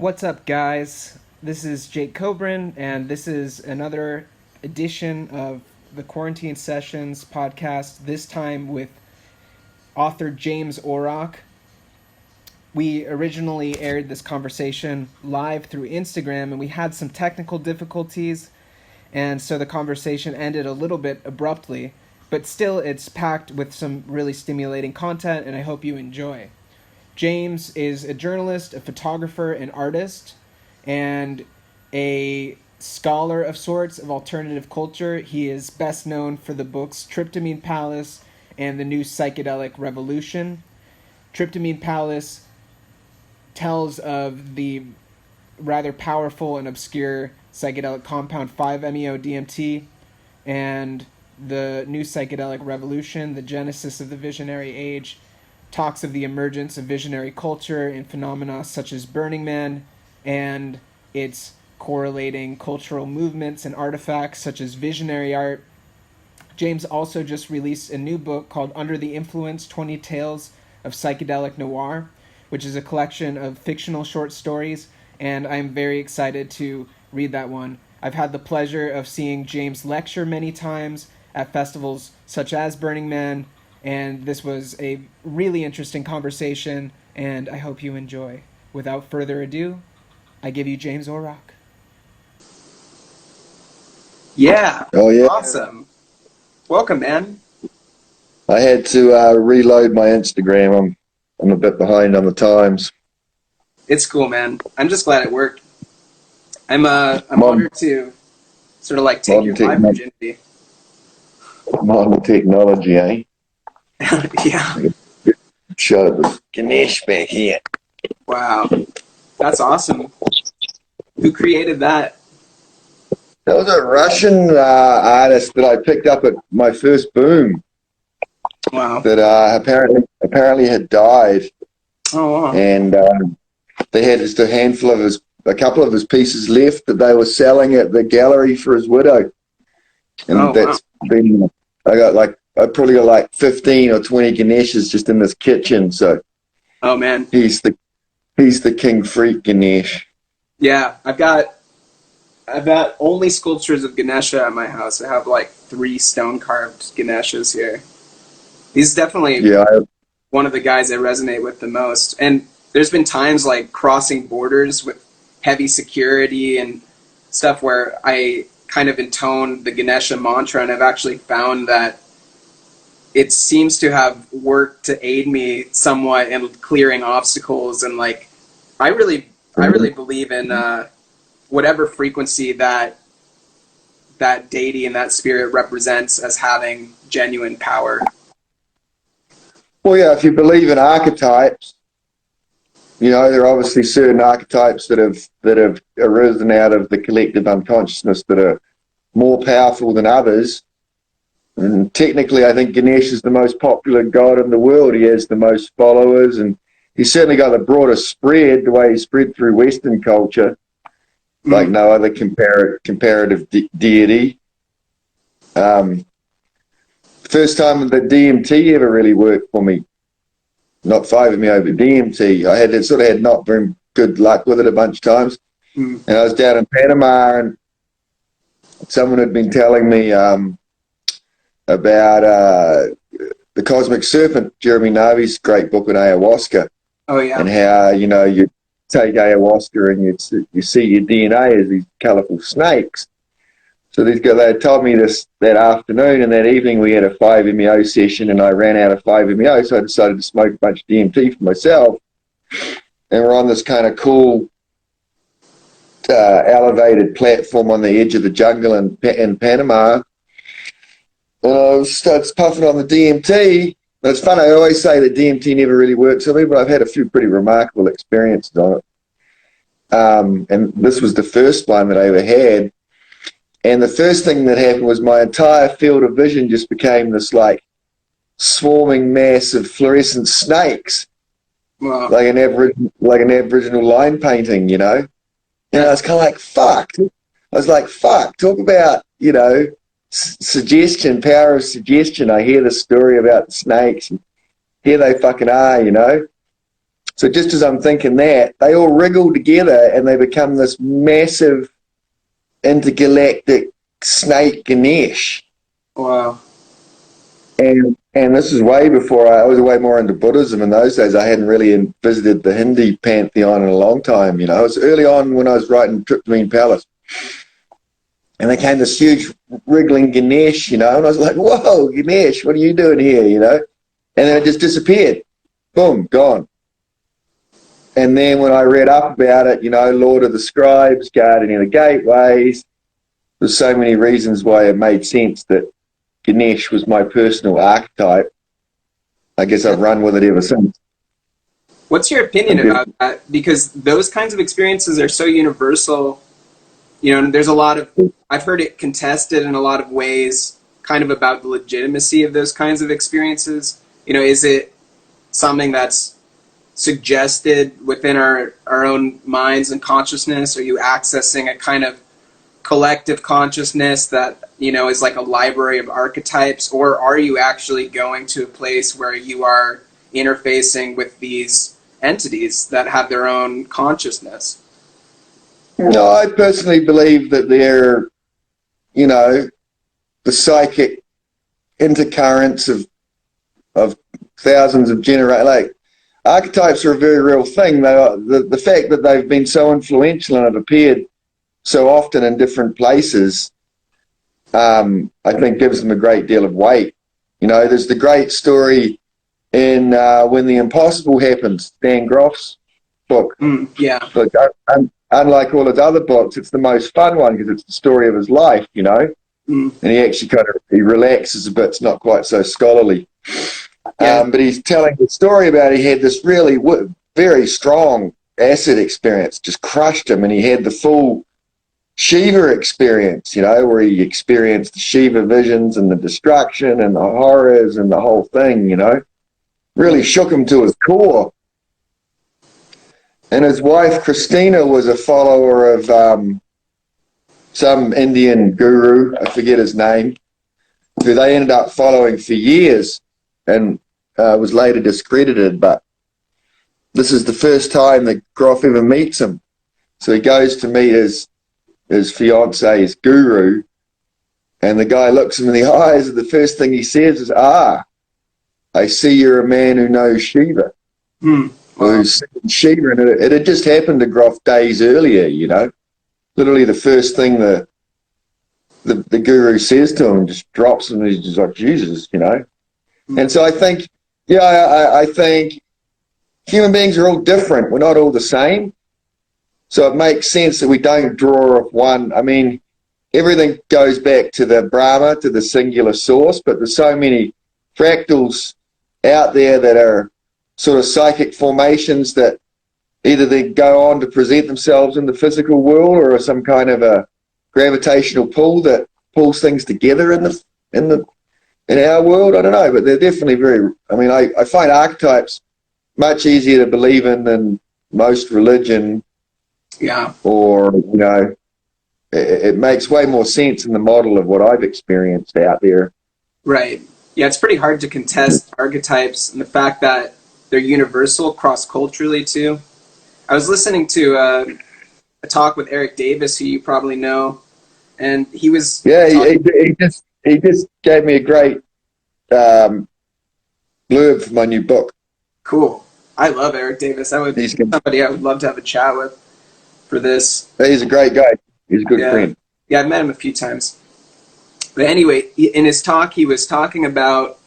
What's up, guys? This is Jake Kobrin, and this is another edition of the Quarantine Sessions podcast, this time with author James Oroc. We originally aired this conversation live through Instagram, and we had some technical difficulties, and so the conversation ended a little bit abruptly, but still it's packed with some really stimulating content, and I hope you enjoy. James is a journalist, a photographer, an artist, and a scholar of sorts of alternative culture. He is best known for the books Tryptamine Palace and The New Psychedelic Revolution. Tryptamine Palace tells of the rather powerful and obscure psychedelic compound 5-MeO-DMT, and The New Psychedelic Revolution, the genesis of the visionary age, talks of the emergence of visionary culture and phenomena such as Burning Man and its correlating cultural movements and artifacts such as visionary art. James also just released a new book called Under the Influence, 20 Tales of Psychedelic Noir, which is a collection of fictional short stories, and I'm very excited to read that one. I've had the pleasure of seeing James lecture many times at festivals such as Burning Man, and this was a really interesting conversation, and I hope you enjoy. Without further ado, I give you James Oroc. Yeah. Oh, yeah. Awesome. Welcome, man. I had to reload my Instagram. I'm a bit behind on the times. It's cool, man. I'm just glad it worked. I'm honored to sort of like take your live virginity. Modern technology, eh? Yeah. Show the Ganesh back here. Wow. That's awesome. Who created that? That was a Russian artist that I picked up at my first boom. Wow. That apparently had died. Oh, wow. And they had just a couple of his pieces left that they were selling at the gallery for his widow. And I probably got like 15 or 20 Ganeshas just in this kitchen. So, oh man, he's the king freak Ganesh. Yeah, I've got only sculptures of Ganesha at my house. I have like 3 stone carved Ganeshas here. He's definitely one of the guys I resonate with the most. And there's been times like crossing borders with heavy security and stuff where I kind of intone the Ganesha mantra, and I've actually found that it seems to have worked to aid me somewhat in clearing obstacles. And like, I really believe in whatever frequency that deity and that spirit represents as having genuine power. Well, yeah, if you believe in archetypes, there are obviously certain archetypes that have arisen out of the collective unconsciousness that are more powerful than others. And technically, I think Ganesh is the most popular god in the world. He has the most followers, and he's certainly got the broadest spread, the way he spread through Western culture, like no other comparative deity. First time that DMT ever really worked for me, not 5-MeO, but DMT. I had not very good luck with it a bunch of times. And I was down in Panama, and someone had been telling me about The Cosmic Serpent, Jeremy Navi's great book on ayahuasca. Oh, yeah. And how, you take ayahuasca and you see your DNA as these colourful snakes. So they had told me this that afternoon, and that evening we had a 5-MeO session, and I ran out of 5-MeO, so I decided to smoke a bunch of DMT for myself. And we're on this kind of cool elevated platform on the edge of the jungle in Panama. And I started puffing on the DMT. It's fun. I always say that DMT never really works for me, but I've had a few pretty remarkable experiences on it. And this was the first one that I ever had. And the first thing that happened was my entire field of vision just became this like swarming mass of fluorescent snakes. Wow. Like an Aboriginal line painting, And I was kind of like, fuck. I was like, fuck, talk about, suggestion, power of suggestion. I hear the story about the snakes, and here they fucking are, So just as I'm thinking that, they all wriggle together and they become this massive intergalactic snake Ganesh. Wow. And this is way before I was way more into Buddhism in those days. I hadn't really visited the Hindi pantheon in a long time. You know, it was early on when I was writing Tryptamine Palace. And they came this huge wriggling Ganesh, you know, and I was like, whoa, Ganesh, what are you doing here, you know? And then it just disappeared. Boom, gone. And then when I read up about it, you know, Lord of the Scribes, Guardian of the Gateways, there's so many reasons why it made sense that Ganesh was my personal archetype. I guess I've run with it ever since. What's your opinion about that? Because those kinds of experiences are so universal. You know, there's a lot of, I've heard it contested in a lot of ways, kind of about the legitimacy of those kinds of experiences. You know, is it something that's suggested within our own minds and consciousness? Are you accessing a kind of collective consciousness that, you know, is like a library of archetypes? Or are you actually going to a place where you are interfacing with these entities that have their own consciousness? No, I personally believe that they're, you know, the psychic intercurrents of thousands of generations. Like, archetypes are a very real thing. They are, the fact that they've been so influential and have appeared so often in different places, I think gives them a great deal of weight. You know, there's the great story in When the Impossible Happens, Dan Groff's book. Yeah. But unlike all his other books, it's the most fun one because it's the story of his life, you know. And he actually he relaxes a bit. It's not quite so scholarly. Yeah. But he's telling the story about he had this really very strong acid experience, just crushed him, and he had the full Shiva experience, you know, where he experienced the Shiva visions and the destruction and the horrors and the whole thing, you know. Really shook him to his core. And his wife, Christina, was a follower of some Indian guru, I forget his name, who they ended up following for years and was later discredited. But this is the first time that Groff ever meets him. So he goes to meet his fiance's guru, and the guy looks him in the eyes, and the first thing he says is, I see you're a man who knows Shiva. Who's seen Shiva, and it had just happened to Groff days earlier, you know. Literally the first thing the guru says to him, just drops him, and he's just like, Jesus, you know. And so I think, I think human beings are all different. We're not all the same. So it makes sense that we don't draw off one. I mean, everything goes back to the Brahma, to the singular source, but there's so many fractals out there that are sort of psychic formations that either they go on to present themselves in the physical world or are some kind of a gravitational pull that pulls things together in our world. I don't know, but they're definitely very, I mean, I find archetypes much easier to believe in than most religion. Yeah. Or, you know, it makes way more sense in the model of what I've experienced out there. Right. Yeah, it's pretty hard to contest archetypes and the fact that they're universal cross-culturally too. I was listening to a talk with Eric Davis, who you probably know, and he was... Yeah, he just gave me a great blurb for my new book. Cool. I love Eric Davis. He's somebody I would love to have a chat with for this. He's a great guy. He's a good friend. Yeah, I've met him a few times. But anyway, in his talk, he was talking about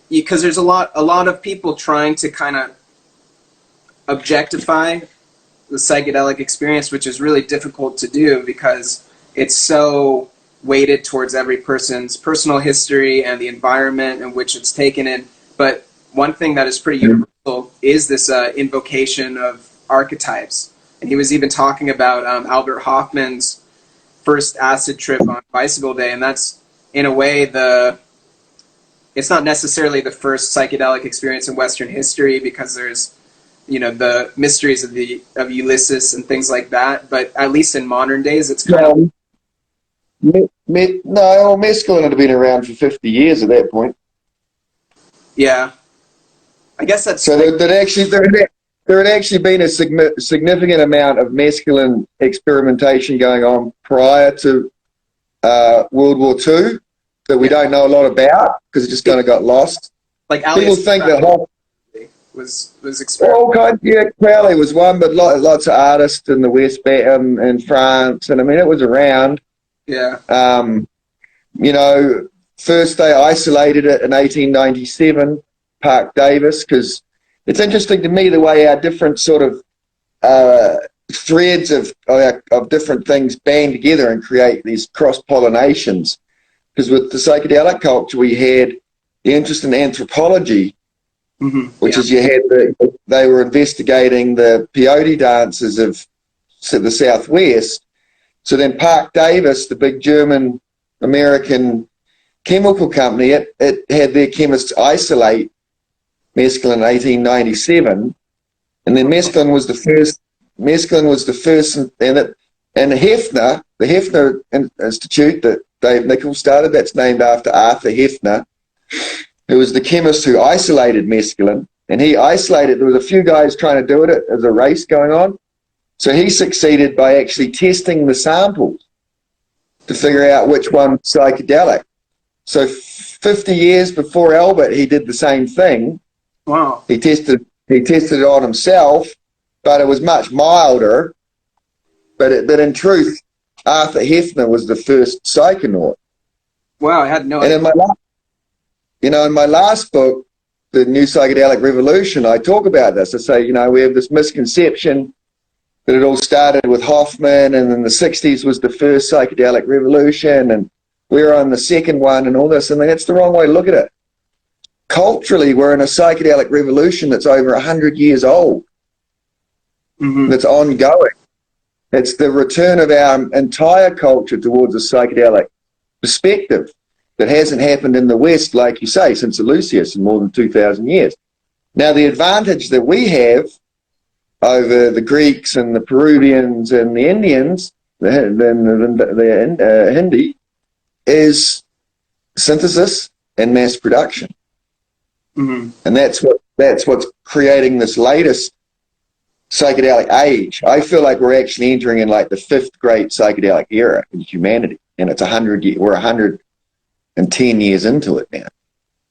because there's a lot of people trying to kind of objectify the psychedelic experience, which is really difficult to do because it's so weighted towards every person's personal history and the environment in which it's taken in. But one thing that is pretty universal is this invocation of archetypes. And he was even talking about Albert Hoffman's first acid trip on Bicycle Day, and that's in a way it's not necessarily the first psychedelic experience in Western history because there's, you know, the mysteries of Ulysses and things like that, but at least in modern days it's kind of... mescaline had been around for 50 years at that point. Yeah. I guess that's so. There had actually been a significant amount of mescaline experimentation going on prior to World War II that we don't know a lot about because it just kind of got lost. Like people think that was experimental. all kinds. Yeah, Crowley was one, but lots of artists in the West in France, and I mean it was around. Yeah. You know, first they isolated it in 1897, Park Davis, because it's interesting to me the way our different sort of threads of different things band together and create these cross-pollinations. Because with the psychedelic culture, we had the interest in anthropology, which is they were investigating the peyote dances of the Southwest. So then Park Davis, the big German-American chemical company, it had their chemists isolate mescaline in 1897, and then mescaline was the first, and the Hefner Institute that Dave Nichols started, that's named after Arthur Hefner, who was the chemist who isolated mescaline, and he isolated, there was a few guys trying to do it as a race going on, so he succeeded by actually testing the samples to figure out which one's psychedelic. So 50 years before Albert, he did the same thing. Wow. He tested it on himself, but it was much milder. But in truth, Arthur Hefner was the first psychonaut. Wow, I had no idea. And in my last book, The New Psychedelic Revolution, I talk about this. I say, you know, we have this misconception that it all started with Hoffman, and in the 60s was the first psychedelic revolution, and we're on the second one and all this, and that's the wrong way to look at it. Culturally, we're in a psychedelic revolution that's over 100 years old, that's ongoing. It's the return of our entire culture towards a psychedelic perspective that hasn't happened in the West, like you say, since Lucius in more than 2,000 years. Now, the advantage that we have over the Greeks and the Peruvians and the Indians, the Hindi, is synthesis and mass production. And that's what's creating this latest psychedelic age. I feel like we're actually entering in like the fifth great psychedelic era in humanity, and it's 100 years. We're 110 years into it now.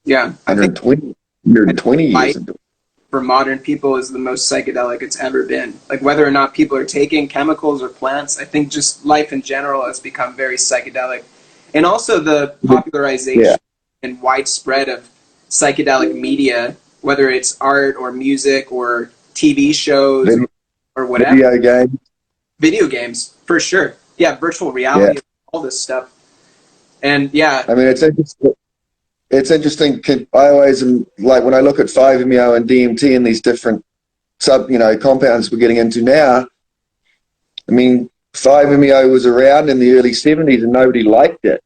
Yeah, 120 years into it. For modern people is the most psychedelic it's ever been. Like whether or not people are taking chemicals or plants, I think just life in general has become very psychedelic. And also the popularization and widespread of psychedelic media, whether it's art or music or TV shows or whatever. Video games, for sure. Yeah, virtual reality, all this stuff. And I mean, it's interesting. I always like when I look at 5-MeO and DMT and these different compounds we're getting into now. I mean, 5-MeO was around in the early 70s and nobody liked it.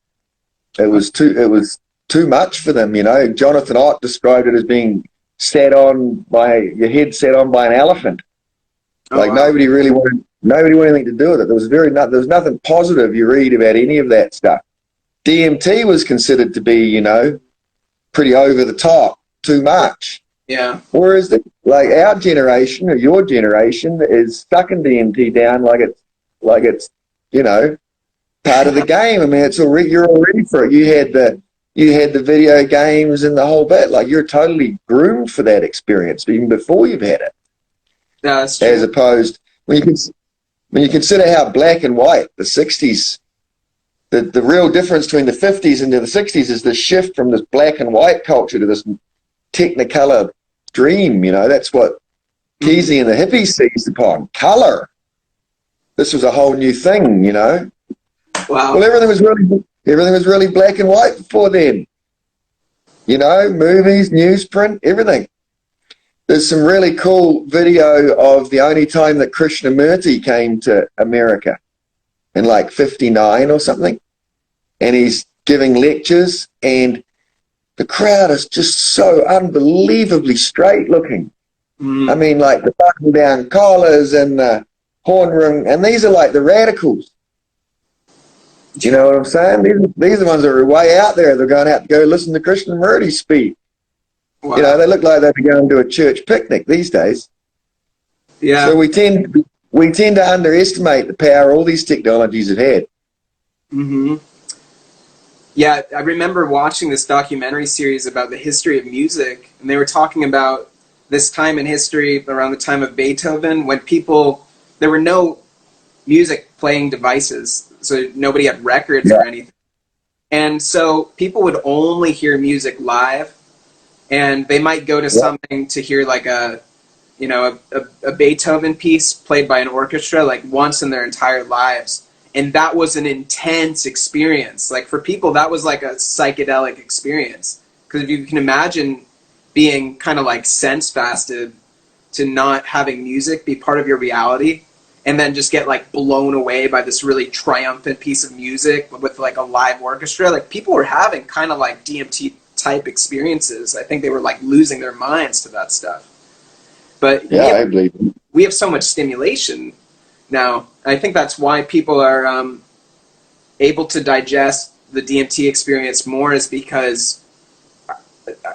It was too much for them, you know. Jonathan Ott described it as being your head sat on by an elephant. Nobody really wanted anything to do with it. There was nothing positive you read about any of that stuff. DMT was considered to be, you know, pretty over the top, too much. Yeah. Whereas our generation or your generation is sucking DMT down like it's you know, part of the game. I mean, you're already for it. You had the video games and the whole bit. Like you're totally groomed for that experience even before you've had it. No, that's true. As opposed when you consider how black and white the 60s. The real difference between the 50s and the 60s is the shift from this black and white culture to this technicolor dream. You know, that's what Kesey and the hippies seized upon. Color. This was a whole new thing, you know. Wow. Well, everything was really black and white before then. You know, movies, newsprint, everything. There's some really cool video of the only time that Krishnamurti came to America in like 59 or something. And he's giving lectures and the crowd is just so unbelievably straight looking. I mean, like the button down collars and the horn ring, and these are like the radicals. You know what I'm saying? These are the ones that are way out there. They're going out to go listen to Krishnamurti speak. Wow. You know, they look like they'd be going to a church picnic these days. Yeah. So we tend to underestimate the power all these technologies have had. Mm-hmm. Yeah, I remember watching this documentary series about the history of music, and they were talking about this time in history around the time of Beethoven when there were no music playing devices, so nobody had records or anything. And so people would only hear music live, and they might go to something to hear like a Beethoven piece played by an orchestra like once in their entire lives. And that was an intense experience. Like for people, that was like a psychedelic experience. Because if you can imagine being kind of like sense fasted to not having music be part of your reality, and then just get like blown away by this really triumphant piece of music with like a live orchestra, like people were having kind of like DMT type experiences. I think they were like losing their minds to that stuff. But yeah, I believe it. We have so much stimulation now. I think that's why people are able to digest the DMT experience more, is because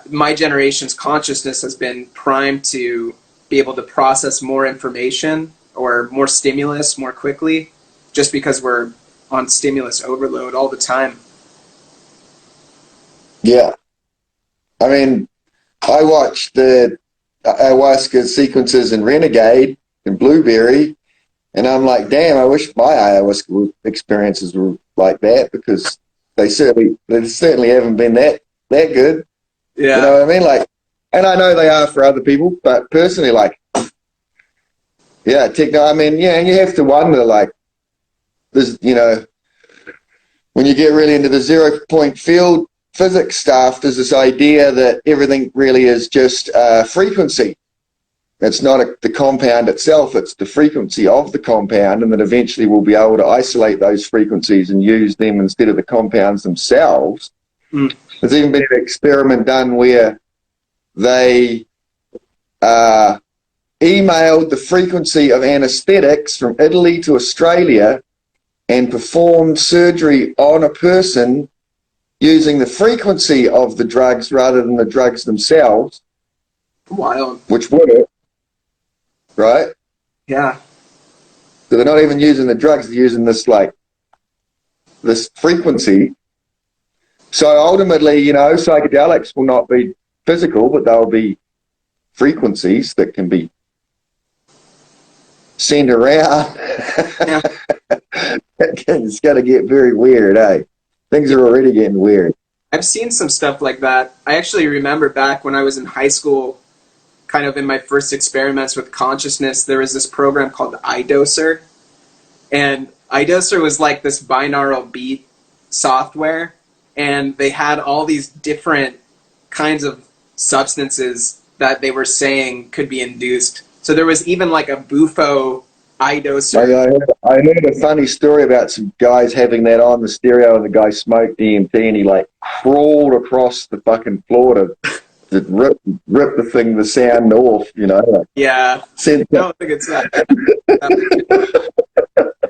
my generation's consciousness has been primed to be able to process more information or more stimulus more quickly, just because we're on stimulus overload all the time. Yeah. I mean, I watched the ayahuasca sequences in Renegade and Blueberry, and I'm like, damn, I wish my ayahuasca experiences were like that, because they certainly haven't been that good. Yeah. You know what I mean? Like, and I know they are for other people, but personally, like, yeah, I mean, yeah, and you have to wonder, like, there's, you know, when you get really into the 0-point field physics stuff, there's this idea that everything really is just frequency. It's not the compound itself, it's the frequency of the compound, and that eventually we'll be able to isolate those frequencies and use them instead of the compounds themselves. Mm. There's even been an experiment done where they emailed the frequency of anesthetics from Italy to Australia and performed surgery on a person using the frequency of the drugs rather than the drugs themselves. Wild. Which would it, right? Yeah. So they're not even using the drugs, they're using this frequency. So ultimately, you know, psychedelics will not be physical, but they'll be frequencies that can be sent around. Yeah. It's got to get very weird, eh? Things are already getting weird. I've seen some stuff like that. I actually remember back when I was in high school, kind of in my first experiments with consciousness, there was this program called iDoser. And iDoser was like this binaural beat software. And they had all these different kinds of substances that they were saying could be induced. So there was even like a bufo iDoser. I heard a funny story about some guys having that on the stereo, and the guy smoked DMT, and he like crawled across the fucking floor to rip the sound off, you know. Like, yeah. I don't think it's that.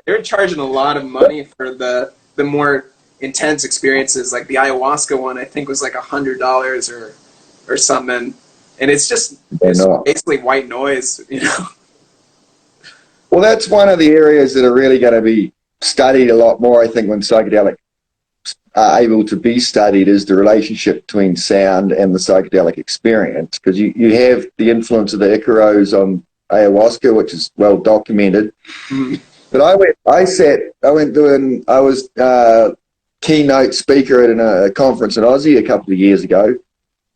They're charging a lot of money for the more intense experiences. Like the ayahuasca one, I think was like $100 or something. And it's just basically white noise, you know. Well, that's one of the areas that are really going to be studied a lot more, I think, when psychedelics are able to be studied, is the relationship between sound and the psychedelic experience. Because you have the influence of the Icaros on ayahuasca, which is well documented. Mm-hmm. But I was keynote speaker at a conference in Aussie a couple of years ago,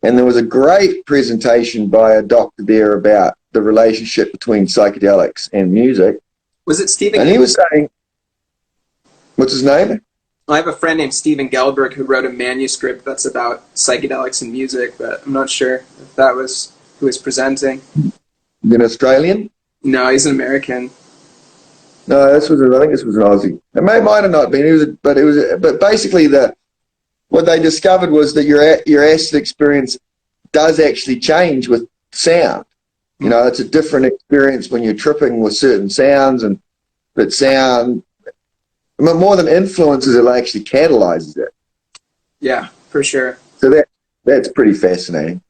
and there was a great presentation by a doctor there about the relationship between psychedelics and music. Was it Stephen? And he was saying, what's his name? I have a friend named Stephen Gelberg who wrote a manuscript that's about psychedelics and music, but I'm not sure if that was who was presenting. An Australian? No, he's an American. No, I think this was an Aussie. It might have not been. But basically what they discovered was that your acid experience does actually change with sound. You know, it's a different experience when you're tripping with certain sounds, and that sound, more than influences, it actually catalyzes it. Yeah, for sure. So that's pretty fascinating.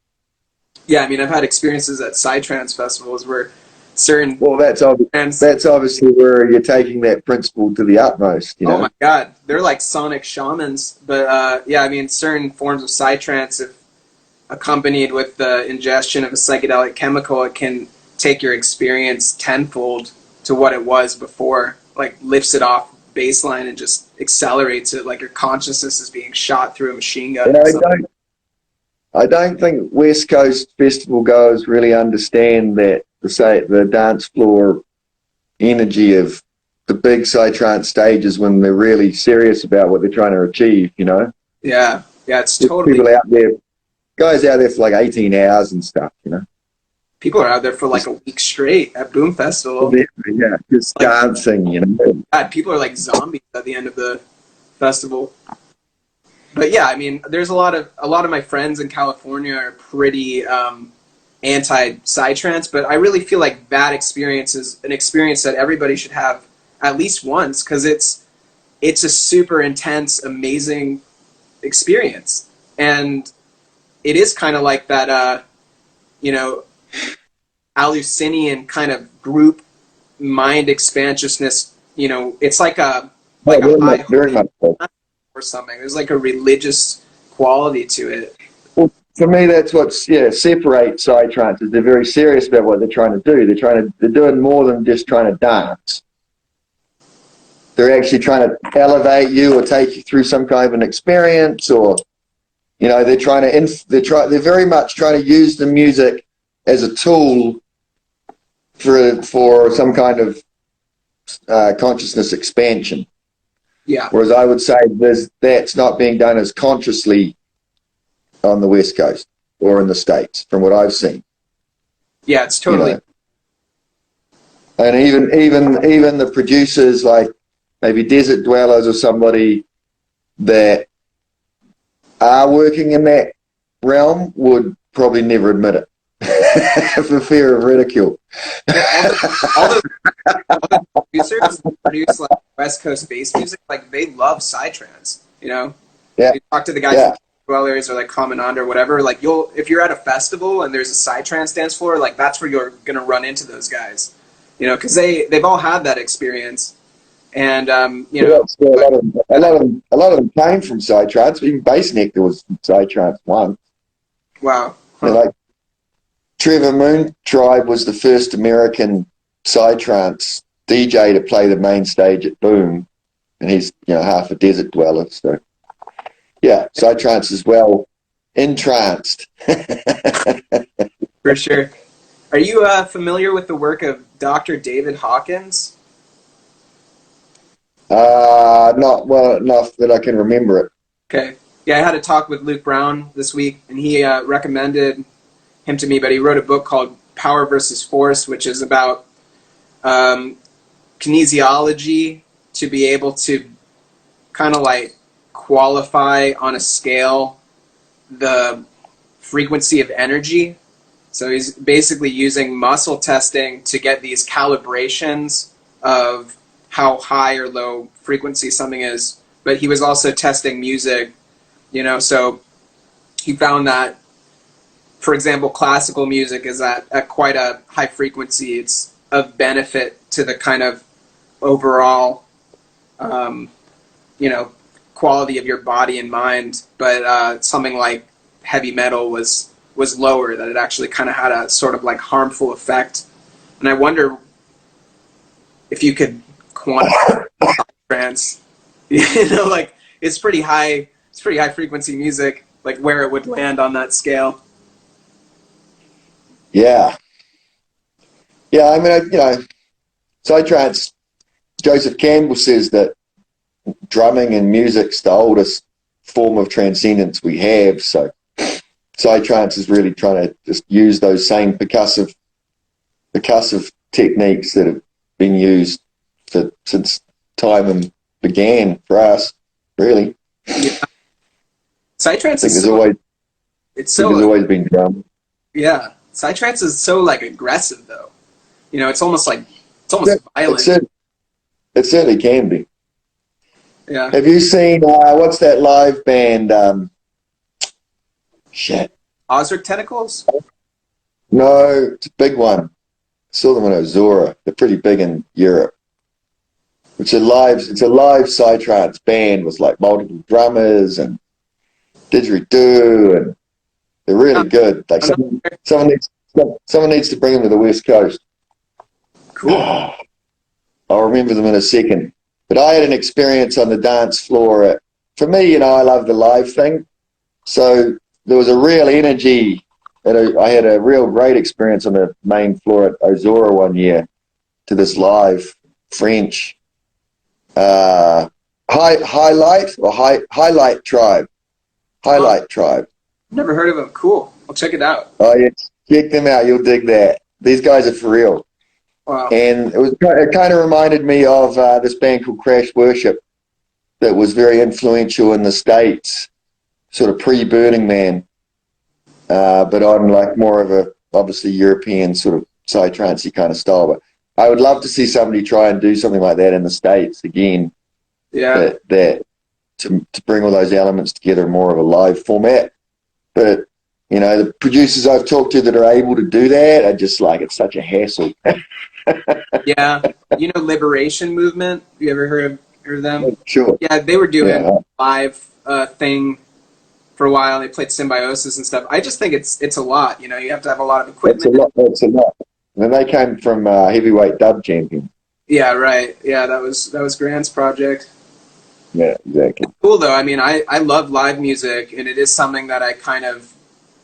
Yeah, I mean, I've had experiences at Psytrance festivals where certain Well, that's obviously where you're taking that principle to the utmost, you know? Oh my God, they're like sonic shamans. But yeah, I mean, certain forms of Psytrance, if accompanied with the ingestion of a psychedelic chemical, it can take your experience tenfold to what it was before. Like lifts it off baseline and just accelerates it, like your consciousness is being shot through a machine gun. I don't think West Coast festival goers really understand that the dance floor energy of the big psytrance stages when they're really serious about what they're trying to achieve, you know? Yeah, it's totally... People out there, guys out there for like 18 hours and stuff, you know? People are out there for like a week straight at Boom Festival. Yeah, just like, dancing, you know? God, people are like zombies at the end of the festival. But yeah, I mean, there's a lot of my friends in California are pretty anti-psytrance, but I really feel like that experience is an experience that everybody should have at least once, because it's a super intense, amazing experience, and it is kind of like that, hallucinian kind of group mind expansiousness. You know, it's like a high very much so. Or something. There's like a religious quality to it. Well, for me, that's what separates psytrance. Is they're very serious about what they're trying to do. They're doing more than just trying to dance. They're actually trying to elevate you or take you through some kind of an experience, or you know, they're very much trying to use the music as a tool for some kind of consciousness expansion. Yeah. Whereas I would say that's not being done as consciously on the West Coast or in the States, from what I've seen. Yeah, it's totally. You know? And even the producers, like maybe Desert Dwellers or somebody that are working in that realm, would probably never admit it for fear of ridicule. all the producers that produce like West Coast bass music, like they love psytrance. You know, yeah. You talk to the guys from Dwellers or like Commandant or whatever. Like if you're at a festival and there's a psytrance dance floor, like that's where you're gonna run into those guys. You know, because they've all had that experience, and you know, a lot of them came from psytrance. Even Bass Nectar was from psytrance once. Wow. Huh. Like Trevor Moon Tribe was the first American psytrance DJ to play the main stage at Boom, and he's half a desert dweller. So yeah, psytrance is well entranced. For sure. Are you familiar with the work of Dr. David Hawkins? Not well enough that I can remember it. Okay. Yeah, I had a talk with Luke Brown this week, and he recommended him to me, but he wrote a book called Power versus Force, which is about kinesiology, to be able to kind of like qualify on a scale the frequency of energy. So he's basically using muscle testing to get these calibrations of how high or low frequency something is. But he was also testing music, so he found that, for example, classical music is at quite a high frequency. It's of benefit to the kind of overall, quality of your body and mind. But something like heavy metal was lower, that it actually kind of had a sort of like harmful effect. And I wonder if you could quantify trance. Like it's pretty high frequency music, like where it would land on that scale. Yeah. I mean, psytrance, Joseph Campbell says that drumming and music's the oldest form of transcendence we have. So psytrance is really trying to just use those same percussive techniques that have been used since time began for us, really. Yeah. Psytrance is there's always been drum. Yeah. Psytrance is so like aggressive though. It's almost violent. It certainly can be. Yeah. Have you seen what's that live band? Ozric Tentacles? No, it's a big one. Saw them in Ozora. They're pretty big in Europe. It's a live psytrance band with like multiple drummers and didgeridoo, and they're really good. Like someone needs to bring them to the West Coast. Cool. I'll remember them in a second. But I had an experience on the dance floor. For me, I love the live thing. So there was a real energy. I had a real great experience on the main floor at Ozora one year to this live French Highlight Tribe. Highlight Tribe. Never heard of them. Cool. I'll check it out. Oh yeah, check them out. You'll dig that. These guys are for real. Wow. And it kind of reminded me of this band called Crash Worship that was very influential in the States, sort of pre-Burning Man, but on like more of a obviously European sort of psytrancey kind of style. But I would love to see somebody try and do something like that in the States again. Yeah. That to bring all those elements together in more of a live format. But the producers I've talked to that are able to do that are just like, it's such a hassle. Yeah. Liberation Movement. You ever heard of them? Sure. Yeah, they were doing a live thing for a while. They played Symbiosis and stuff. I just think it's a lot. You have to have a lot of equipment. That's a lot. And they came from heavyweight dub champion. Yeah, right. Yeah, that was Grant's project. Yeah, exactly. It's cool though. I mean, I love live music, and it is something that I kind of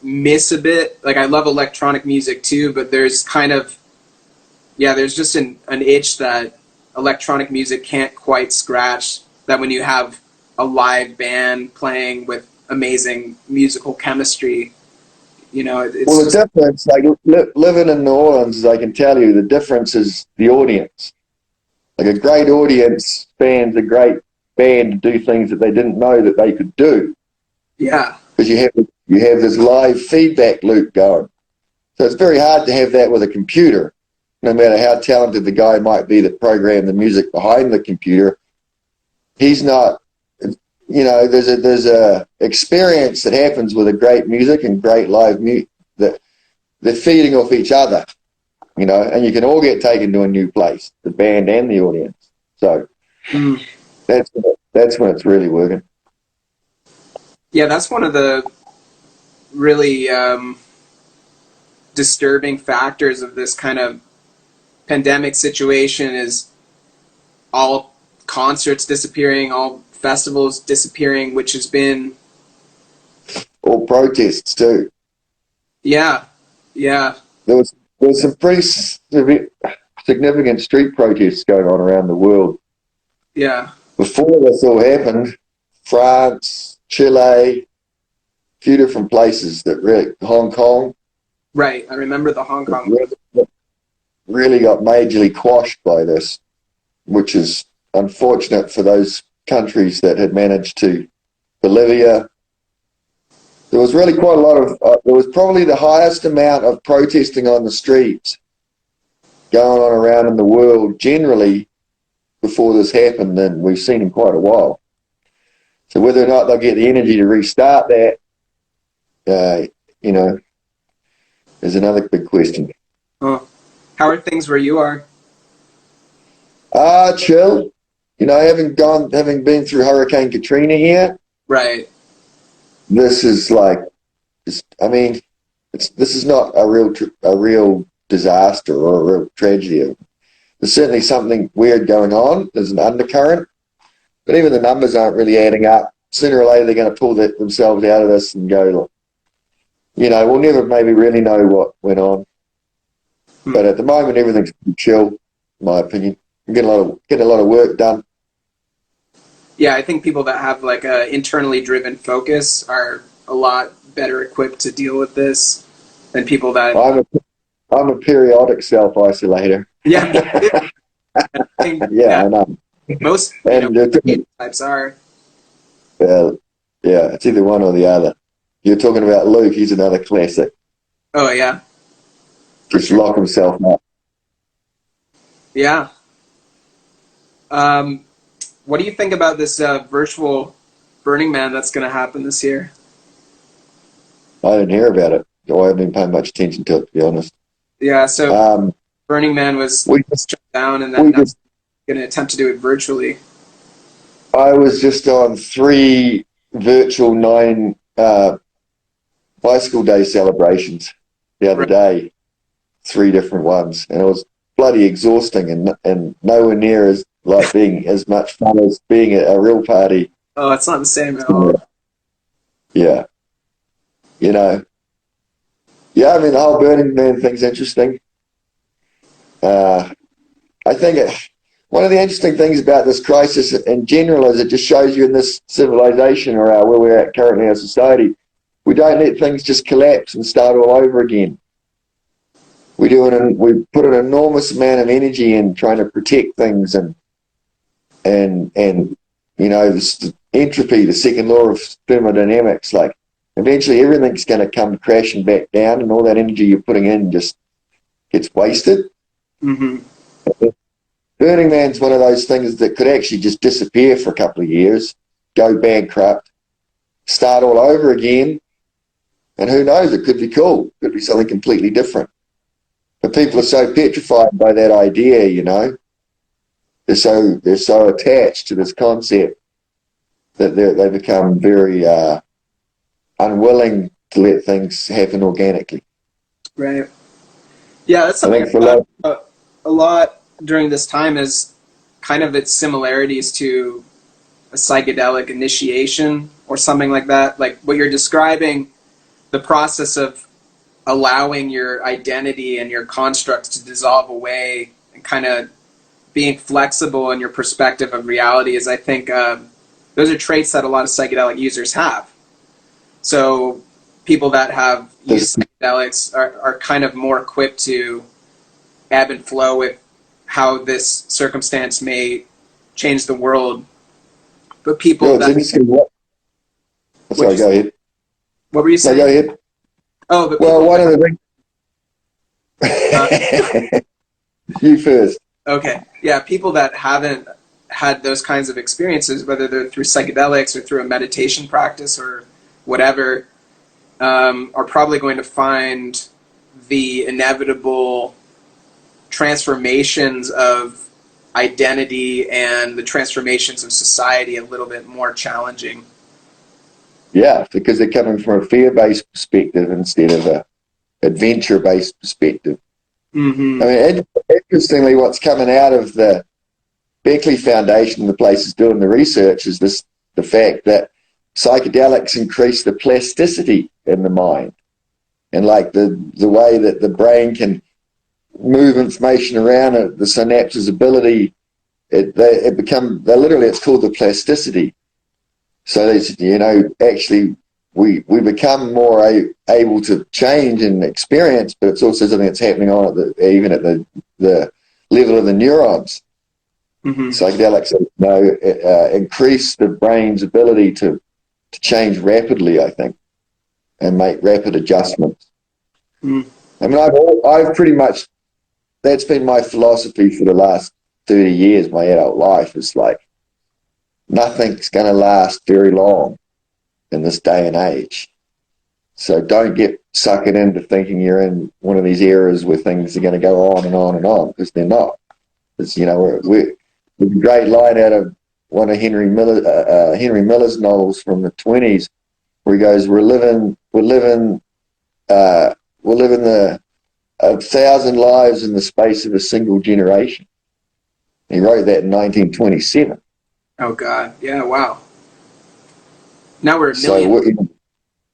miss a bit. Like I love electronic music too, but there's just an itch that electronic music can't quite scratch, that when you have a live band playing with amazing musical chemistry, it's the difference, like living in New Orleans, I can tell you the difference is the audience. Like a great audience spans a great band to do things that they didn't know that they could do. Yeah. Because you have this live feedback loop going. So it's very hard to have that with a computer. No matter how talented the guy might be that programmed the music behind the computer, he's not, there's a experience that happens with a great music and great live music that they're feeding off each other, and you can all get taken to a new place, the band and the audience. So that's when it's really working. Yeah, that's one of the really disturbing factors of this kind of pandemic situation is all concerts disappearing, all festivals disappearing, which has been all protests too. Yeah. There was some pretty significant street protests going on around the world. Yeah. Before this all happened, France, Chile, a few different places Hong Kong. Right, I remember the Hong Kong. Really got majorly quashed by this, which is unfortunate for those countries that had managed to. Bolivia. There was really quite a lot of, there was probably the highest amount of protesting on the streets going on around in the world generally before this happened than we've seen in quite a while. So whether or not they'll get the energy to restart that, is another big question. Oh. How are things where you are? Chill. Having been through Hurricane Katrina here. Right. This is like, this is not a real disaster or a real tragedy. There's certainly something weird going on. There's an undercurrent, but even the numbers aren't really adding up. Sooner or later, they're going to pull themselves out of this and go, we'll never maybe really know what went on. But at the moment, everything's chill, in my opinion. I'm getting a lot of work done. Yeah, I think people that have like a internally driven focus are a lot better equipped to deal with this than people that. I'm a periodic self-isolator. Yeah. I know. Most types are. Well, yeah, it's either one or the other. You're talking about Luke. He's another classic. Oh yeah. Just lock himself up. Yeah. What do you think about this virtual Burning Man that's going to happen this year? I didn't hear about it. I haven't been paying much attention to it, to be honest. Yeah, so Burning Man was stripped down, and then going to attempt to do it virtually. I was just on 3 virtual 9 bicycle day celebrations the other day, 3 different ones, and it was bloody exhausting and nowhere near as like being as much fun as being at a real party. Oh, it's not the same at all. Yeah. You know. Yeah, I mean, the whole Burning Man thing's interesting. I think one of the interesting things about this crisis in general is it just shows you in this civilization or where we're at currently in our society, we don't let things just collapse and start all over again. We put an enormous amount of energy in trying to protect things and you know, this entropy, the second law of thermodynamics, like eventually everything's going to come crashing back down and all that energy you're putting in just gets wasted. Mm-hmm. Burning Man's one of those things that could actually just disappear for a couple of years, go bankrupt, start all over again, and who knows, it could be cool. It could be something completely different. But people are so petrified by that idea, you know. They're so attached to this concept that they become very unwilling to let things happen organically. Right. Yeah, that's something I thought about a lot during this time is kind of its similarities to a psychedelic initiation or something like that. Like what you're describing, the process of allowing your identity and your constructs to dissolve away and kind of being flexible in your perspective of reality is, I think, those are traits that a lot of psychedelic users have. So people that have used psychedelics are kind of more equipped to ebb and flow with how this circumstance may change the world. But people Sorry, go ahead. What were you saying? No, go ahead. Oh, but well, one of the things. You first. Okay. Yeah, people that haven't had those kinds of experiences, whether they're through psychedelics or through a meditation practice or whatever, are probably going to find the inevitable transformations of identity and the transformations of society a little bit more challenging. Yeah, because they're coming from a fear-based perspective instead of a adventure-based perspective. Mm-hmm. I mean, interestingly, what's coming out of the Beckley Foundation, the places doing the research, is the fact that psychedelics increase the plasticity in the mind, and like the way that the brain can move information around, the synapses' ability, it's called the plasticity. So you know, actually, we become more able to change and experience, but it's also something that's happening even at the level of the neurons. Mm-hmm. Psychedelics, increase the brain's ability to change rapidly, I think, and make rapid adjustments. Mm. I mean, I've pretty much, that's been my philosophy for the last 30 years, my adult life. Is like, nothing's going to last very long in this day and age. So don't get suckered into thinking you're in one of these eras where things are going to go on and on and on, because they're not. It's, you know, we're a great line out of one of Henry Miller's novels from the 20s, where he goes, we're living 1,000 lives in the space of a single generation. He wrote that in 1927. Oh God! Yeah, wow. Now we're millions.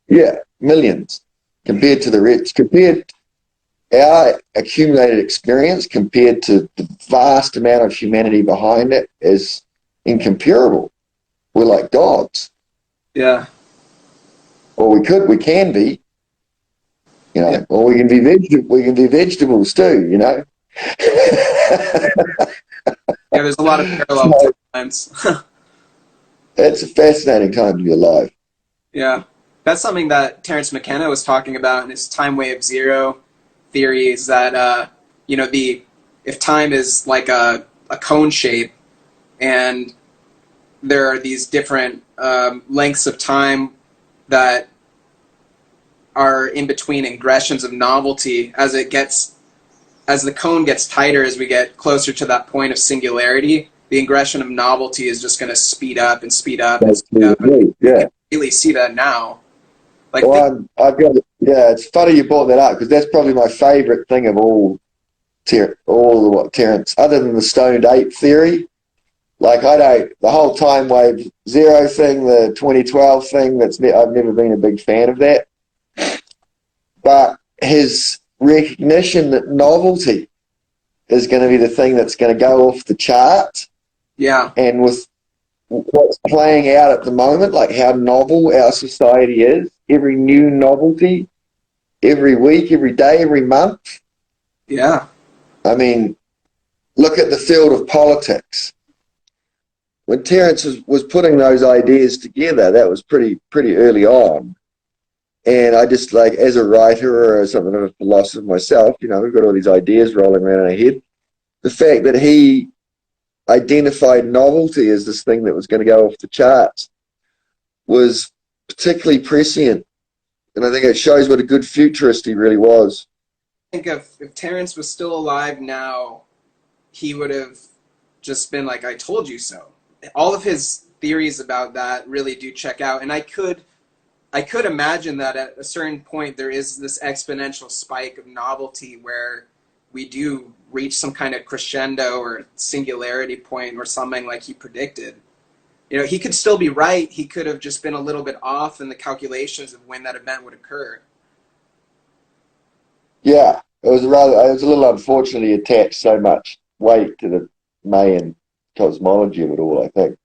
Yeah, millions compared to the rich. Compared our accumulated experience compared to the vast amount of humanity behind it is incomparable. We're like gods. Yeah. Or we can be. You know, yeah. Or we can be vegetables too. You know. Yeah, there's a lot of parallel times. It's a fascinating time to be alive. Yeah. That's something that Terence McKenna was talking about in his time wave zero theory, is that, you know, if time is like a cone shape and there are these different lengths of time that are in between ingressions of novelty as the cone gets tighter, as we get closer to that point of singularity. The ingression of novelty is just going to speed up and speed up and speed up. And we can really see that now. Like, well, it's funny you brought that up, because that's probably my favorite thing of all Terence, other than the stoned ape theory. Like, the whole time wave zero thing, the 2012 thing, I've never been a big fan of that. But his recognition that novelty is going to be the thing that's going to go off the chart. Yeah. And with what's playing out at the moment, like how novel our society is, every new novelty, every week, every day, every month. Yeah. I mean, look at the field of politics. When Terence was putting those ideas together, that was pretty early on. And I just, like, as a writer or something of a philosopher myself, we've got all these ideas rolling around in our head. The fact that he identified novelty as this thing that was going to go off the charts was particularly prescient. And I think it shows what a good futurist he really was. I think if Terence was still alive now, he would have just been like, I told you so. All of his theories about that really do check out. And I could imagine that at a certain point there is this exponential spike of novelty where we do reach some kind of crescendo or singularity point or something like he predicted. He could still be right. He could have just been a little bit off in the calculations of when that event would occur. Yeah, it was a little unfortunately attached so much weight to the Mayan cosmology of it all, I think.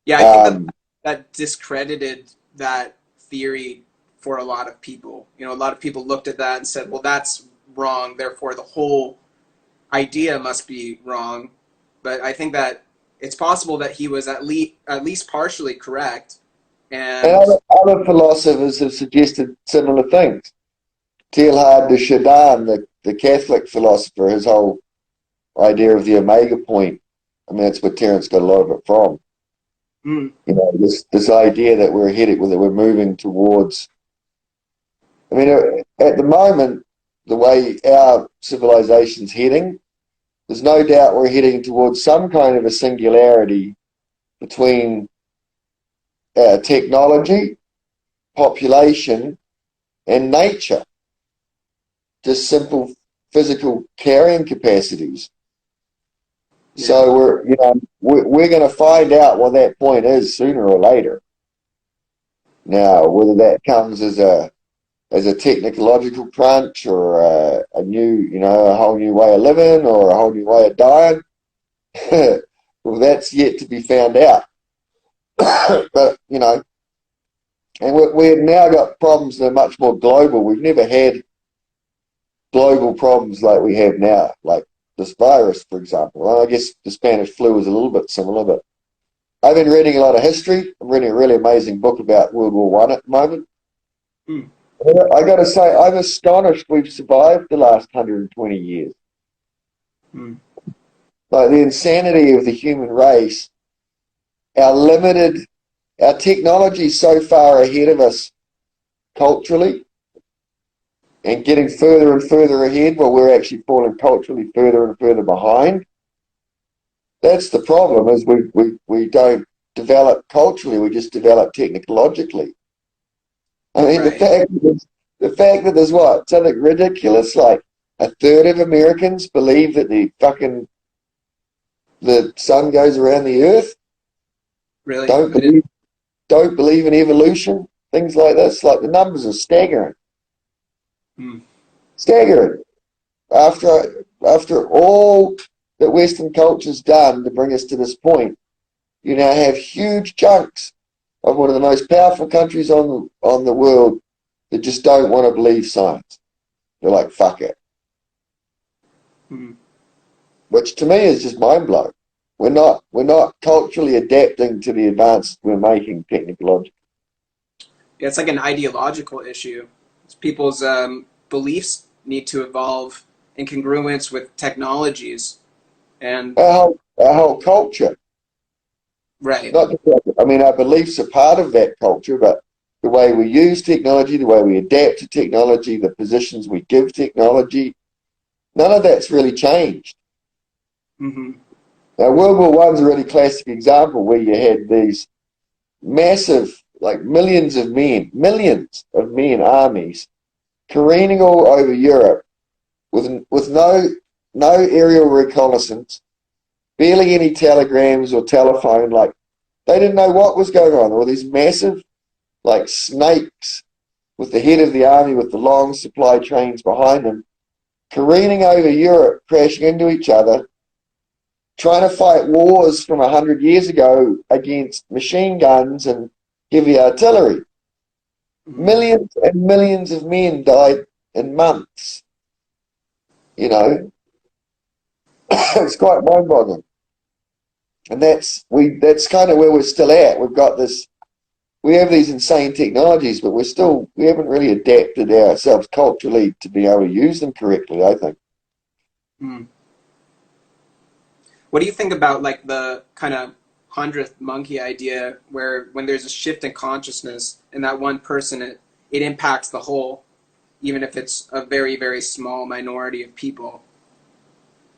Yeah, I think that discredited that theory for a lot of people. A lot of people looked at that and said, well, that's wrong, therefore the whole idea must be wrong. But I think that it's possible that he was at least partially correct. And other philosophers have suggested similar things. Teilhard de Chardin, the Catholic philosopher, his whole idea of the omega point, I mean, that's where Terence got a lot of it from. This idea that we're moving towards. I mean, at the moment, the way our civilization's heading, there's no doubt we're heading towards some kind of a singularity between technology, population, and nature. Just simple physical carrying capacities. Yeah. So we're going to find out what that point is sooner or later. Now, whether that comes as a technological crunch or a whole new way of living or a whole new way of dying, well, that's yet to be found out. But and we've now got problems that are much more global. We've never had global problems like we have now, like this virus, for example. Well, I guess the Spanish flu was a little bit similar, but I've been reading a lot of history. I'm reading a really amazing book about World War I at the moment. I got to say, I'm astonished we've survived the last 120 years. Like, the insanity of the human race, our technology is so far ahead of us culturally, and getting further and further ahead while we're actually falling culturally further and further behind. That's the problem, is we don't develop culturally, we just develop technologically. I mean, right. the fact that there's something ridiculous, like a third of Americans believe that the sun goes around the earth. Really? Don't believe in evolution, things like this. Like, the numbers are staggering. Staggering. After all that Western culture's done to bring us to this point, you now have huge chunks of one of the most powerful countries on the world that just don't want to believe science. They're like, fuck it. Which to me is just mind blowing. We're not culturally adapting to the advances we're making technologically. Yeah, it's like an ideological issue. It's people's beliefs need to evolve in congruence with technologies, and our whole culture. Right. I mean, our beliefs are part of that culture, but the way we use technology, the way we adapt to technology, the positions we give technology, none of that's really changed. Mm-hmm. Now, World War I's a really classic example where you had these massive, like millions of men, armies, careening all over Europe with no aerial reconnaissance, barely any telegrams or telephone. Like, they didn't know what was going on. There were these massive, like snakes with the head of the army with the long supply trains behind them, careening over Europe, crashing into each other, trying to fight wars from 100 years ago against machine guns and heavy artillery. Millions and millions of men died in months. You know, it's quite mind-boggling. And that's kind of where we're still at. We have these insane technologies, but we haven't really adapted ourselves culturally to be able to use them correctly, I think. Mm. What do you think about like the kind of 100th monkey idea where when there's a shift in consciousness in that one person, it impacts the whole, even if it's a very, very small minority of people?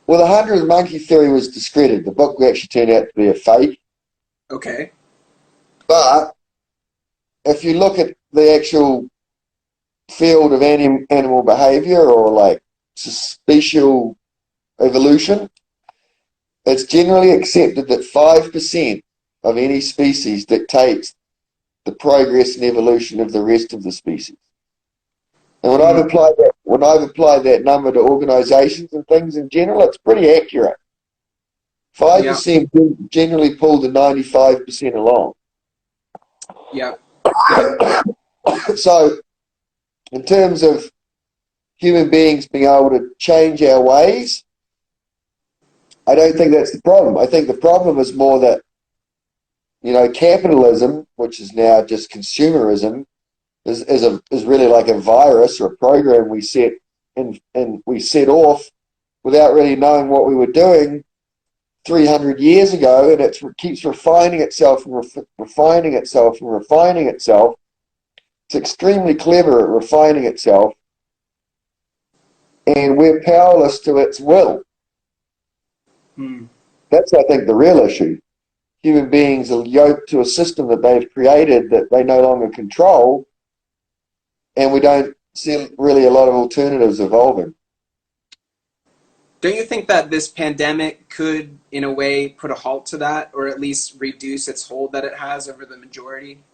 Well, the 100th monkey theory was discredited. The book actually turned out to be a fake. Okay. But if you look at the actual field of animal behavior or like special evolution, it's generally accepted that 5% of any species dictates the progress and evolution of the rest of the species. And when I've applied that number to organisations and things in general, it's pretty accurate. 5% generally pull the 95% along. Yeah. So, in terms of human beings being able to change our ways, I don't think that's the problem. I think the problem is more that, capitalism, which is now just consumerism, is really like a virus or a program we set off without really knowing what we were doing 300 years ago, and it keeps refining itself and refining itself and refining itself. It's extremely clever at refining itself, and we're powerless to its will. That's, I think, the real issue. Human beings are yoked to a system that they've created that they no longer control, and we don't see really a lot of alternatives evolving. Don't you think that this pandemic could, in a way, put a halt to that, or at least reduce its hold that it has over the majority?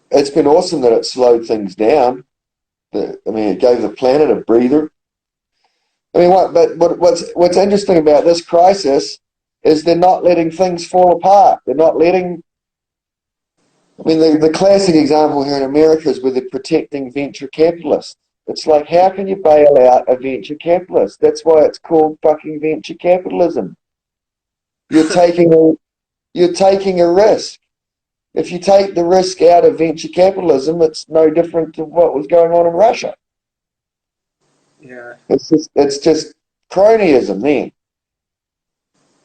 It's been awesome that it slowed things down. It gave the planet a breather. What's interesting about this crisis is they're not letting things fall apart. They're not letting... the classic example here in America is where they're protecting venture capitalists. It's like, how can you bail out a venture capitalist? That's why it's called fucking venture capitalism. You're taking a risk. If you take the risk out of venture capitalism, it's no different to what was going on in Russia. Yeah. It's just cronyism then.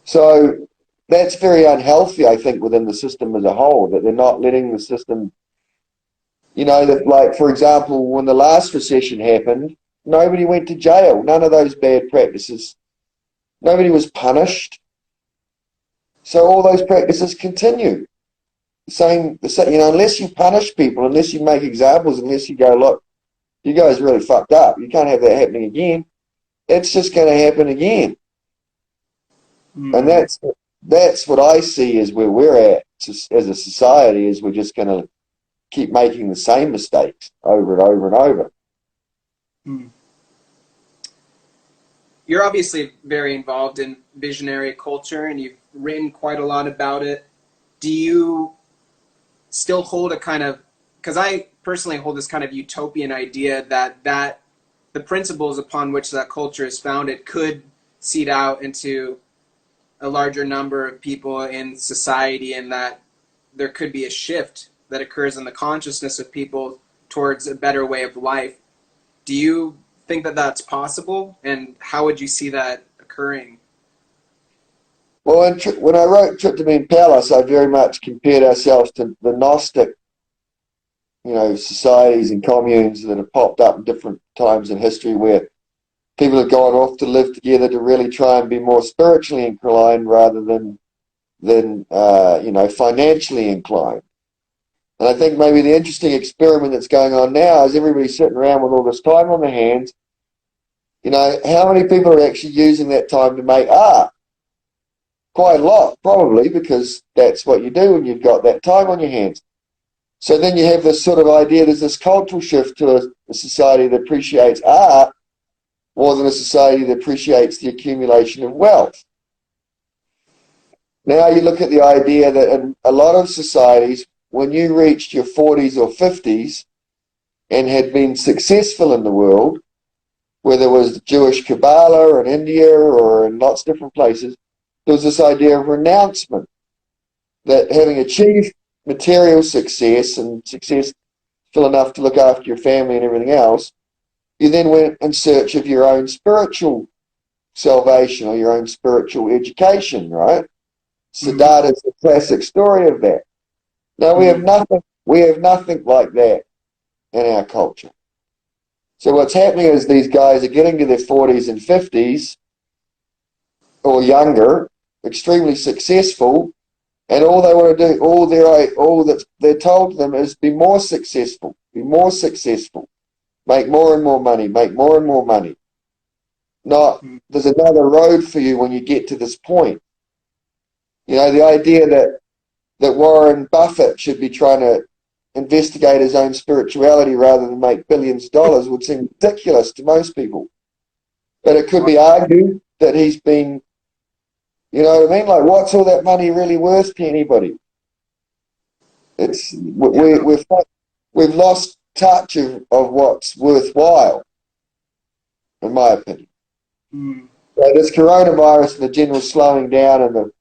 So that's very unhealthy, I think, within the system as a whole, that they're not letting the system, for example, when the last recession happened, nobody went to jail. None of those bad practices. Nobody was punished. So all those practices continue. Unless you punish people, unless you make examples, unless you go, look, you guys really fucked up. You can't have that happening again. It's just going to happen again. And that's what I see as where we're at as a society, is we're just going to keep making the same mistakes over and over and over. You're obviously very involved in visionary culture, and you've written quite a lot about it. Do you still hold a kind of... Because I personally hold this kind of utopian idea that the principles upon which that culture is founded could seed out into a larger number of people in society, and that there could be a shift that occurs in the consciousness of people towards a better way of life. Do you think that that's possible, and how would you see that occurring? Well, when I wrote Ketamine Palace, I very much compared ourselves to the Gnostic societies and communes that have popped up in different times in history where people have gone off to live together to really try and be more spiritually inclined rather than financially inclined. And I think maybe the interesting experiment that's going on now is everybody's sitting around with all this time on their hands. How many people are actually using that time to make art? Quite a lot, probably, because that's what you do when you've got that time on your hands. So then you have this sort of idea, there's this cultural shift to a society that appreciates art more than a society that appreciates the accumulation of wealth. Now you look at the idea that in a lot of societies, when you reached your 40s or 50s and had been successful in the world, whether it was Jewish Kabbalah in India or in lots of different places, there was this idea of renouncement, that having achieved material success and successful enough to look after your family and everything else, you then went in search of your own spiritual salvation or your own spiritual education, right? Siddhartha is the classic story of that. Now we have nothing like that in our culture. So what's happening is these guys are getting to their 40s and 50s or younger, extremely successful, and all they want to do, all that they're told to them is be more successful, make more and more money, make more and more money. Not, there's another road for you when you get to this point. The idea that Warren Buffett should be trying to investigate his own spirituality rather than make billions of dollars would seem ridiculous to most people. But it could be argued that he's been, like, what's all that money really worth to anybody? We've lost touch of what's worthwhile, in my opinion. So this coronavirus and the general slowing down and the,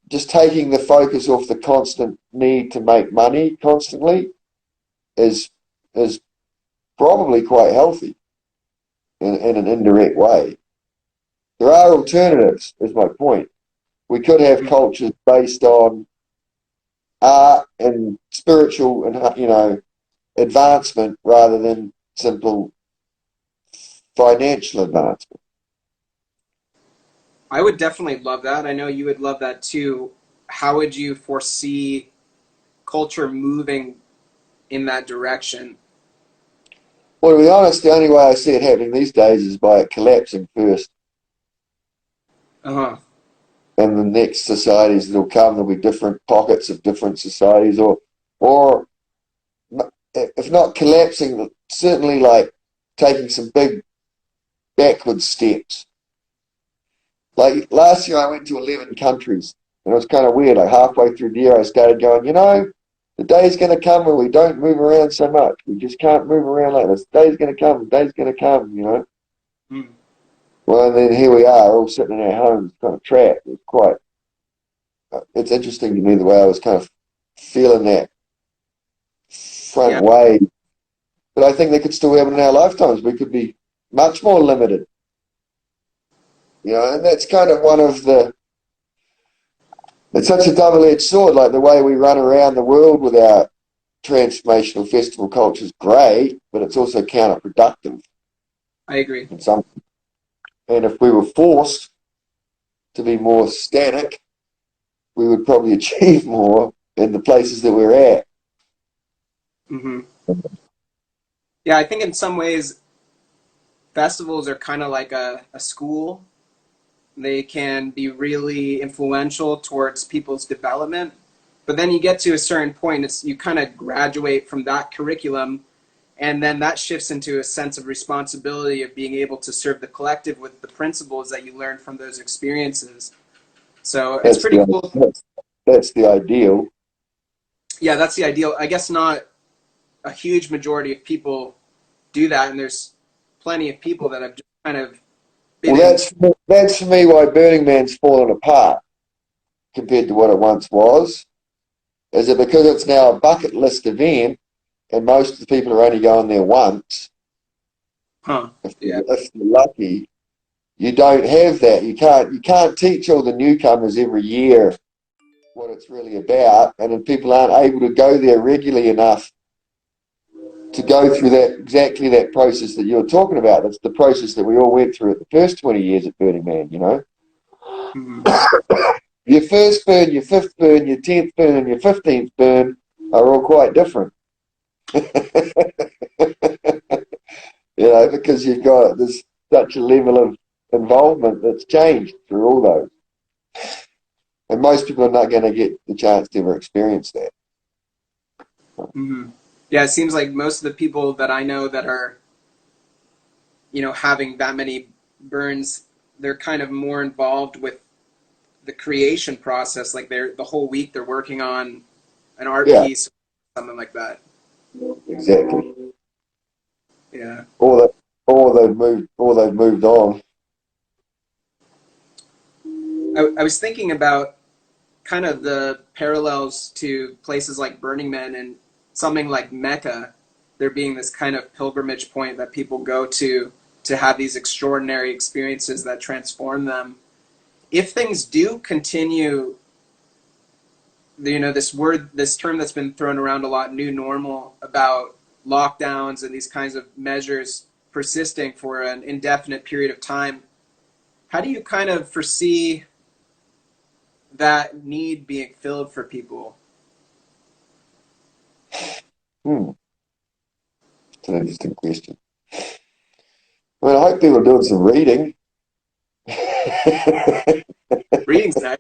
just taking the focus off the constant need to make money constantly is probably quite healthy in an indirect way. There are alternatives, is my point. We could have cultures based on art and spiritual and advancement rather than simple financial advancement. I would definitely love that. I know you would love that too. How would you foresee culture moving in that direction? Well, to be honest, the only way I see it happening these days is by it collapsing first. Uh-huh. And the next societies that will come, there'll be different pockets of different societies, or if not collapsing, certainly like taking some big backward steps. Like last year I went to 11 countries, and it was kind of weird. Like halfway through the year I started going, the day's going to come when we don't move around so much. We just can't move around like this. The day's going to come, Well, and then here we are, all sitting in our homes, kind of trapped. It's interesting to me the way I was kind of feeling that front wave. But I think that could still happen in our lifetimes. We could be much more limited. And that's kind of one of it's such a double-edged sword, like the way we run around the world with our transformational festival culture is great, but it's also counterproductive. I agree. And if we were forced to be more static, we would probably achieve more in the places that we're at. Yeah, I think in some ways, festivals are kind of like a school. They can be really influential towards people's development. But then you get to a certain point, you kind of graduate from that curriculum, and then that shifts into a sense of responsibility of being able to serve the collective with the principles that you learn from those experiences. So it's pretty cool. That's the ideal. Yeah, that's the ideal. I guess not a huge majority of people do that, and there's plenty of people that have just kind of been that's for me why Burning Man's fallen apart compared to what it once was. Is it because it's now a bucket list event and most of the people are only going there once? If you're lucky, you don't have that. You can't teach all the newcomers every year what it's really about, and then people aren't able to go there regularly enough to go through exactly that process that you're talking about. That's the process that we all went through at the first 20 years at Burning Man, you know. Mm-hmm. Your first burn, your fifth burn, your 10th burn, and your 15th burn are all quite different. You know, because there's such a level of involvement that's changed through all those. And most people are not going to get the chance to ever experience that. Mm-hmm. Yeah, it seems like most of the people that I know that are, having that many burns, they're kind of more involved with the creation process. Like the whole week they're working on an art piece, or something like that. Exactly. Yeah. Or they've moved on. I was thinking about kind of the parallels to places like Burning Man and something like Mecca, there being this kind of pilgrimage point that people go to have these extraordinary experiences that transform them. If things do continue, this term that's been thrown around a lot, new normal, about lockdowns and these kinds of measures persisting for an indefinite period of time, how do you kind of foresee that need being filled for people? It's an interesting question. I mean, I hope people are doing some reading. Reading's nice.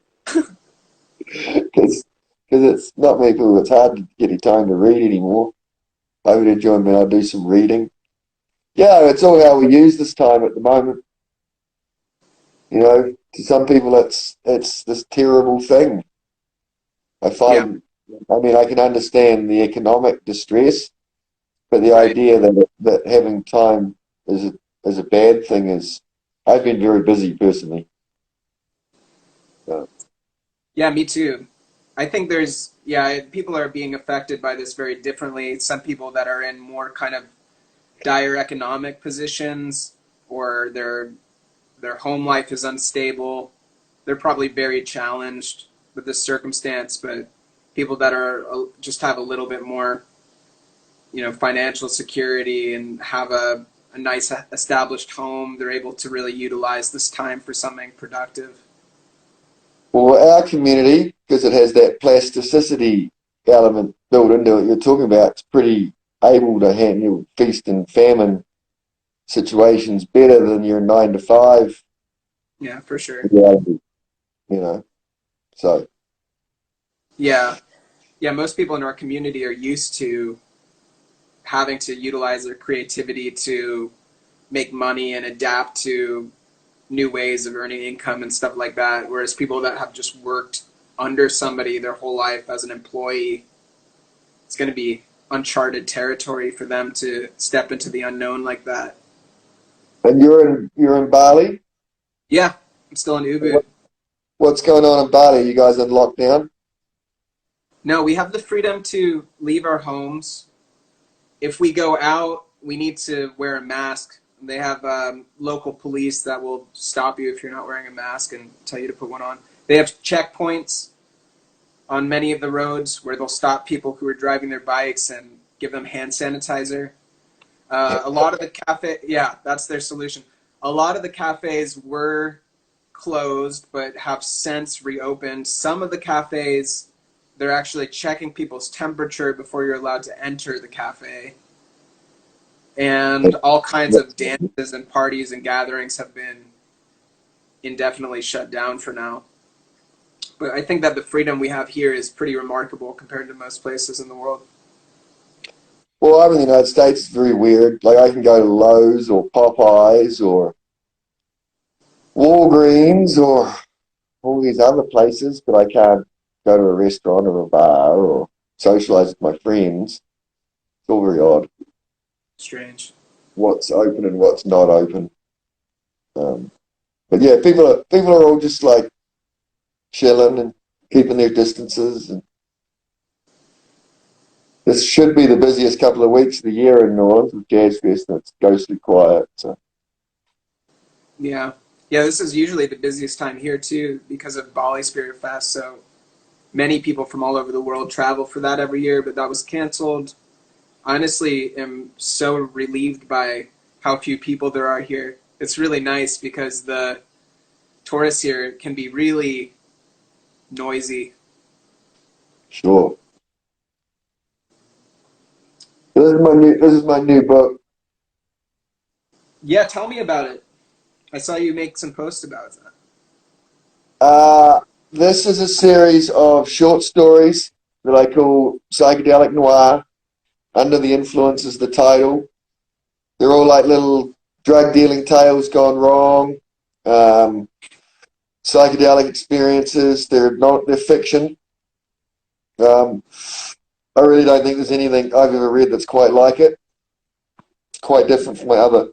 Because it's not many people, it's hard to get any time to read anymore. I would enjoy when I do some reading. Yeah, it's all how we use this time at the moment. You know, to some people it's this terrible thing. I find, I mean, I can understand the economic distress, but the idea that having time is a bad thing is, I've been very busy personally. Yeah, me too. I think people are being affected by this very differently. Some people that are in more kind of dire economic positions, or their home life is unstable. They're probably very challenged with this circumstance, but people that are just have a little bit more, financial security and have a nice established home, they're able to really utilize this time for something productive. Well, our community, because it has that plasticity element built into it you're talking about, it's pretty able to handle feast and famine situations better than your 9 to 5. Yeah, for sure. Reality, you know. So Yeah. Yeah, most people in our community are used to having to utilize their creativity to make money and adapt to new ways of earning income and stuff like that. Whereas people that have just worked under somebody their whole life as an employee, it's going to be uncharted territory for them to step into the unknown like that. and you're in Bali? Yeah, I'm still in Ubud. What's going on in Bali? You guys in lockdown? No, we have the freedom to leave our homes. If we go out, we need to wear a mask. They have local police that will stop you if you're not wearing a mask and tell you to put one on. They have checkpoints on many of the roads where they'll stop people who are driving their bikes and give them hand sanitizer. A lot of the that's their solution. A lot of the cafes were closed but have since reopened. Some of the cafes, they're actually checking people's temperature before you're allowed to enter the cafe. And all kinds of dances and parties and gatherings have been indefinitely shut down for now. But I think that the freedom we have here is pretty remarkable compared to most places in the world. Well, I'm in the United States. It's very weird. Like I can go to Lowe's or Popeyes or Walgreens or all these other places, but I can't go to a restaurant or a bar or socialize with my friends. It's all very odd. Strange. What's open and what's not open. But yeah, people are all just like chilling and keeping their distances. And this should be the busiest couple of weeks of the year in New Orleans with Jazz Fest, and it's ghostly quiet. So. Yeah. Yeah, this is usually the busiest time here too because of Bali Spirit Fest. So many people from all over the world travel for that every year, but that was canceled. Honestly, am so relieved by how few people there are here. It's really nice because the tourists here can be really noisy. Sure. This is my new book. Yeah, tell me about it. I saw you make some posts about that. This is a series of short stories that I call Psychedelic Noir. Under the Influence is the title. They're all like little drug dealing tales gone wrong, psychedelic experiences. They're fiction. I really don't think there's anything I've ever read that's quite like it. It's quite different from my other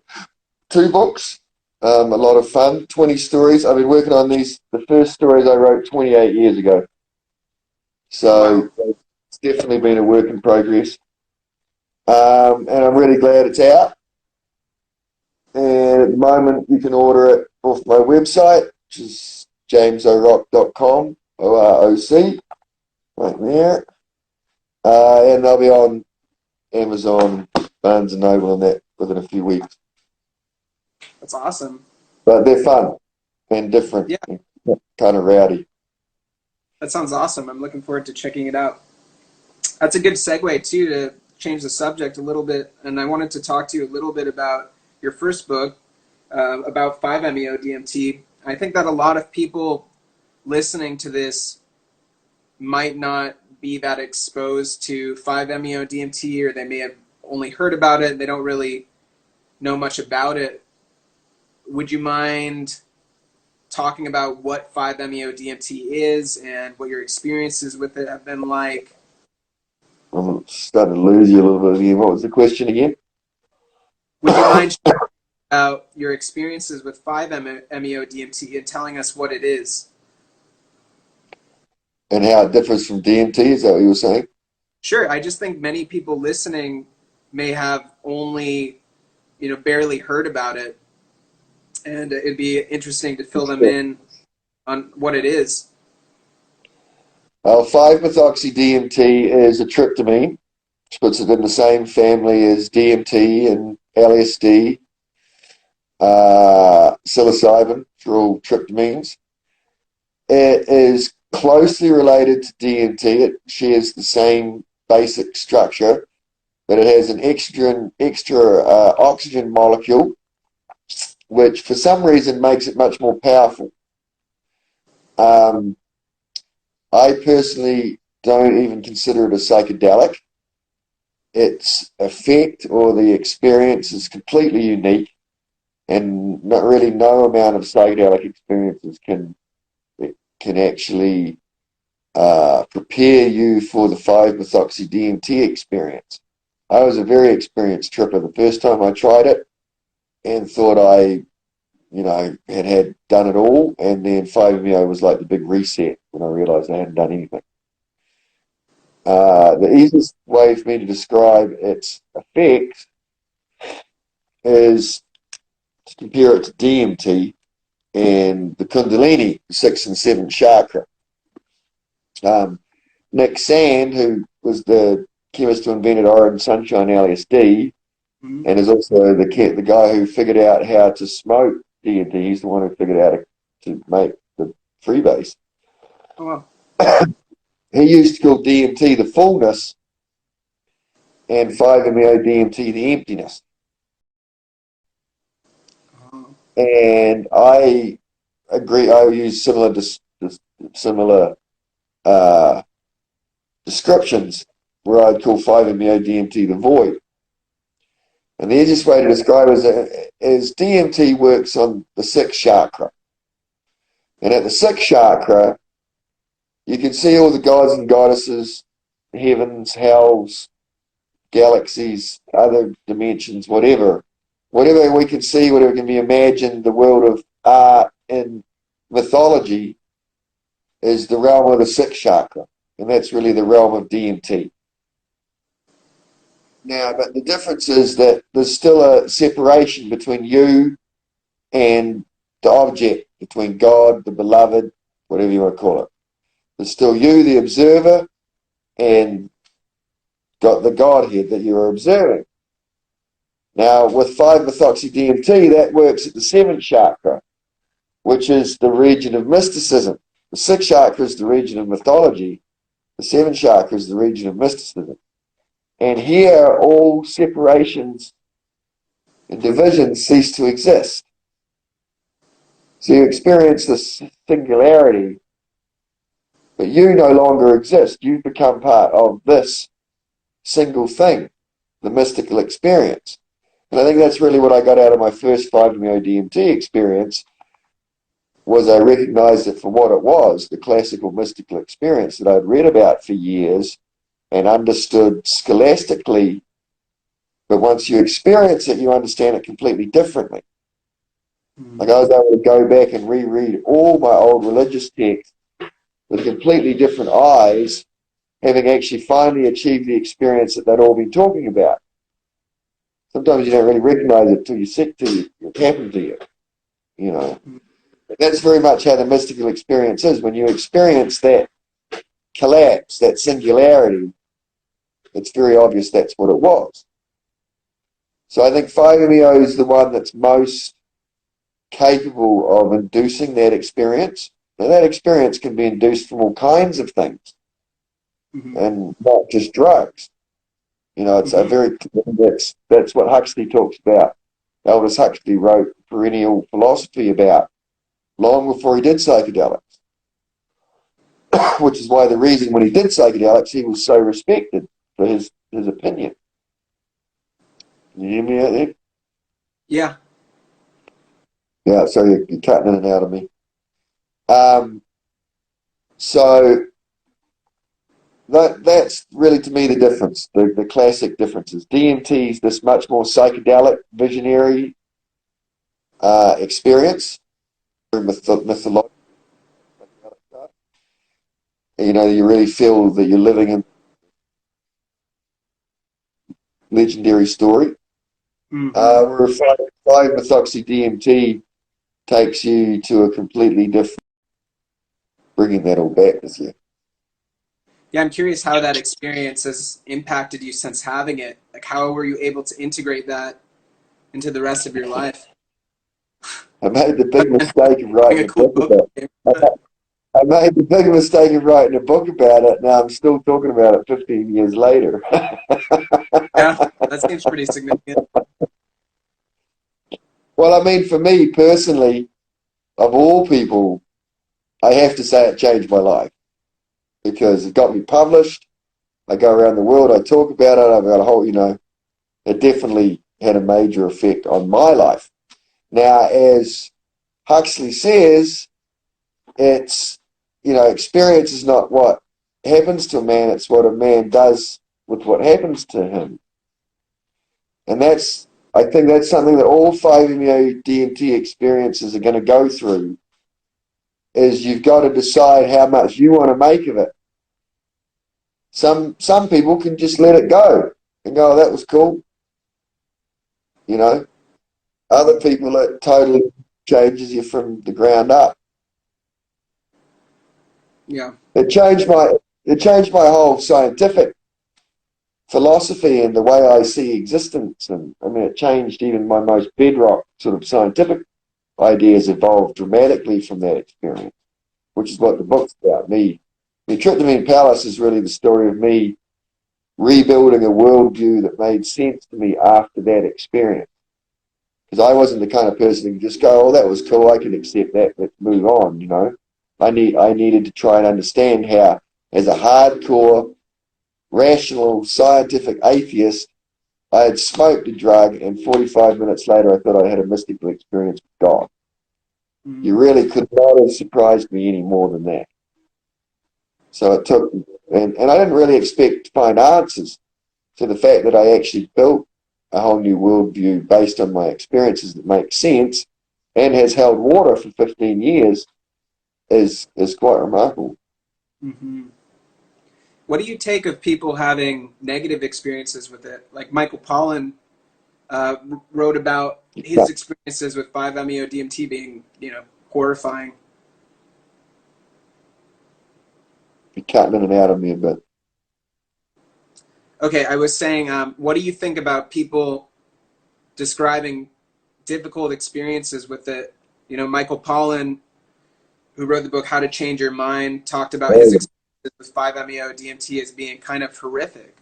two books. A lot of fun. 20 stories. I've been working on these. The first stories I wrote 28 years ago. So wow. It's definitely been a work in progress. And I'm really glad it's out. And at the moment, you can order it off my website, which is jamesoroc.com, OROC, right there. And they'll be on Amazon, Barnes & Noble, and that within a few weeks. That's awesome. But they're fun and different, yeah, and kind of rowdy. That sounds awesome. I'm looking forward to checking it out. That's a good segue, too, to change the subject a little bit. And I wanted to talk to you a little bit about your first book, about 5-MeO-DMT. I think that a lot of people listening to this might not be that exposed to 5-MeO-DMT, or they may have only heard about it. They don't really know much about it. Would you mind talking about what 5-MeO-DMT is and what your experiences with it have been like? I'm starting to lose you a little bit again. What was the question again? Would you mind sharing about your experiences with 5-MeO-DMT and telling us what it is? And how it differs from DMT, is that what you were saying? Sure. I just think many people listening may have only, barely heard about it. And it'd be interesting to fill them in on what it is. 5-methoxy-DMT is a tryptamine, which puts it in the same family as DMT and LSD, psilocybin, which are all tryptamines. It is closely related to DMT. It shares the same basic structure, but it has an extra oxygen molecule, which for some reason makes it much more powerful. I personally don't even consider it a psychedelic. Its effect or the experience is completely unique, and not really no amount of psychedelic experiences can actually prepare you for the 5-methoxy-DMT experience. I was a very experienced tripper the first time I tried it, and thought I had done it all, and then 5-MeO was like the big reset when I realized I hadn't done anything. The easiest way for me to describe its effect is to compare it to DMT and the Kundalini, 6th and 7th chakra. Nick Sand, who was the chemist who invented Orange Sunshine LSD, and is also the guy who figured out how to smoke DMT. He's the one who figured out to make the freebase. Oh, wow. He used to call DMT the fullness and 5-MeO-DMT the emptiness. And I agree. I use similar descriptions where I'd call 5-MeO-DMT the void. And the easiest way to describe it is DMT works on the 6th chakra. And at the 6th chakra, you can see all the gods and goddesses, heavens, hells, galaxies, other dimensions, whatever. Whatever we can see, whatever can be imagined, the world of art and mythology is the realm of the 6th chakra. And that's really the realm of DMT. Now, but the difference is that there's still a separation between you and the object, between God, the beloved, whatever you want to call it. It's still you, the observer, and got the Godhead that you're observing. Now, with 5-methoxy-DMT, that works at the 7th chakra, which is the region of mysticism. The 6th chakra is the region of mythology. The 7th chakra is the region of mysticism. And here, all separations and divisions cease to exist. So you experience this singularity, but you no longer exist. You've become part of this single thing, the mystical experience. And I think that's really what I got out of my first 5-MeO-DMT experience, was I recognized it for what it was, the classical mystical experience that I'd read about for years and understood scholastically. But once you experience it, you understand it completely differently. Like I was able to go back and reread all my old religious texts with completely different eyes, having actually finally achieved the experience that they'd all been talking about. Sometimes you don't really recognize it till you sit to you, it happened to you, you know. That's very much how the mystical experience is. When you experience that collapse, that singularity, it's very obvious that's what it was. So I think 5-MeO is the one that's most capable of inducing that experience. Now, that experience can be induced from all kinds of things, and not just drugs. You know, it's a very, that's what Huxley talks about. Aldous Huxley wrote perennial philosophy about long before he did psychedelics, which is why the reason when he did psychedelics, he was so respected for his opinion. You hear me out there? Yeah. Yeah, so you're cutting in and out of me. So that's really, to me, the difference, the classic differences. DMT is this much more psychedelic, visionary experience, mythological. You know, you really feel that you're living in legendary story. Where 5-methoxy-DMT takes you to a completely different, bringing that all back with you. Yeah, I'm curious how that experience has impacted you since having it. Like, how were you able to integrate that into the rest of your life? I made the big mistake of writing A a cool book about it. I made the big mistake of writing a book about it. Now I'm still talking about it 15 years later. Yeah, that seems pretty significant. Well, I mean, for me personally, of all people, I have to say it changed my life because it got me published. I go around the world, I talk about it. I've got a whole, you know, it definitely had a major effect on my life. Now, as Huxley says, it's, you know, experience is not what happens to a man, it's what a man does with what happens to him. And that's, I think that's something that all 5-MeO-DMT experiences are going to go through, is you've got to decide how much you want to make of it. Some people can just let it go and go, oh, that was cool. You know, other people, it totally changes you from the ground up. Yeah. It changed my whole scientific philosophy and the way I see existence. And I mean, it changed even my most bedrock sort of scientific ideas evolved dramatically from that experience, which is what the book's about. Me, the Tryptamine Palace is really the story of me rebuilding a worldview that made sense to me after that experience. Because I wasn't the kind of person who could just go, oh, that was cool, I can accept that, let's move on, you know. I needed to try and understand how, as a hardcore, rational, scientific atheist, I had smoked a drug, and 45 minutes later I thought I had a mystical experience with God. You really could not have surprised me any more than that. So it took, and I didn't really expect to find answers to the fact that I actually built a whole new worldview based on my experiences that make sense and has held water for 15 years is quite remarkable. What do you take of people having negative experiences with it? Like Michael Pollan wrote about his experiences with 5-MeO-DMT being, you know, horrifying. You're cutting in and out of me a bit. Okay, I was saying, what do you think about people describing difficult experiences with it? You know, Michael Pollan, who wrote the book How to Change Your Mind, talked about his experiences with 5-MeO DMT as being kind of horrific.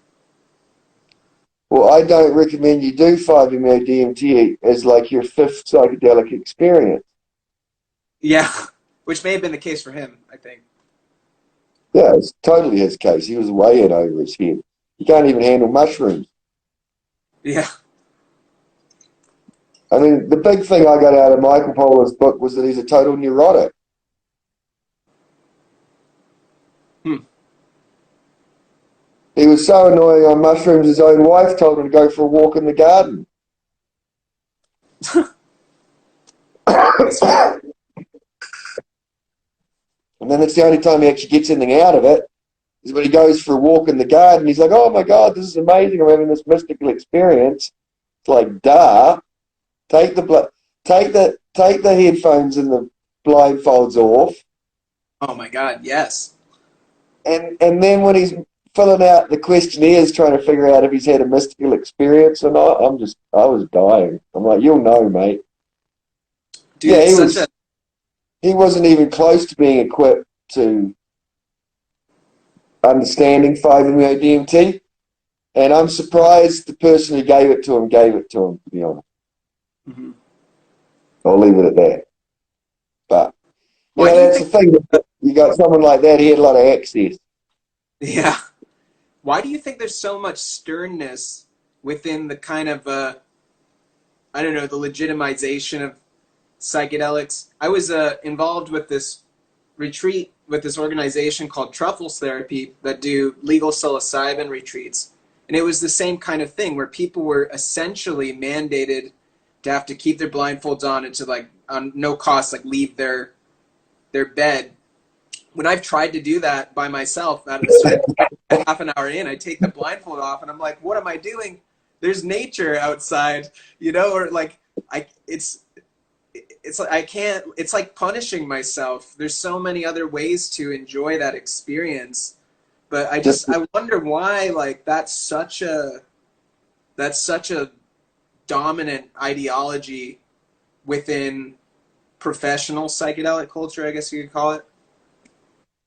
Well, I don't recommend you do 5-MeO DMT as like your fifth psychedelic experience. Yeah, which may have been the case for him, I think. Yeah, it's totally his case. He was way in over his head. He can't even handle mushrooms. Yeah. I mean, the big thing I got out of Michael Pollan's book was that he's a total neurotic. He was so annoying on mushrooms, his own wife told him to go for a walk in the garden. And then it's the only time he actually gets anything out of it is when he goes for a walk in the garden. He's like, oh my God, this is amazing. I'm having this mystical experience. It's like, duh. Take the headphones and the blindfolds off. Oh my God, yes. And then when he's filling out the questionnaires trying to figure out if he's had a mystical experience or not, I was dying. I'm like, you'll know, mate. Dude, yeah, he wasn't even close to being equipped to understanding 5-MeO DMT. And I'm surprised the person who gave it to him, to be honest. Mm-hmm. I'll leave it at that. But, that's the thing. You got someone like that, he had a lot of access. Yeah. Why do you think there's so much sternness within the kind of, I don't know, the legitimization of psychedelics? I was involved with this retreat with this organization called Truffles Therapy that do legal psilocybin retreats. And it was the same kind of thing where people were essentially mandated to have to keep their blindfolds on and to, like, on no cost, like, leave their bed. When I've tried to do that by myself, at a certain half an hour in, I take the blindfold off and I'm like, what am I doing? There's nature outside, or like, it's like, I can't, it's like punishing myself. There's so many other ways to enjoy that experience. But I wonder why, like, that's such a dominant ideology within professional psychedelic culture, I guess you could call it.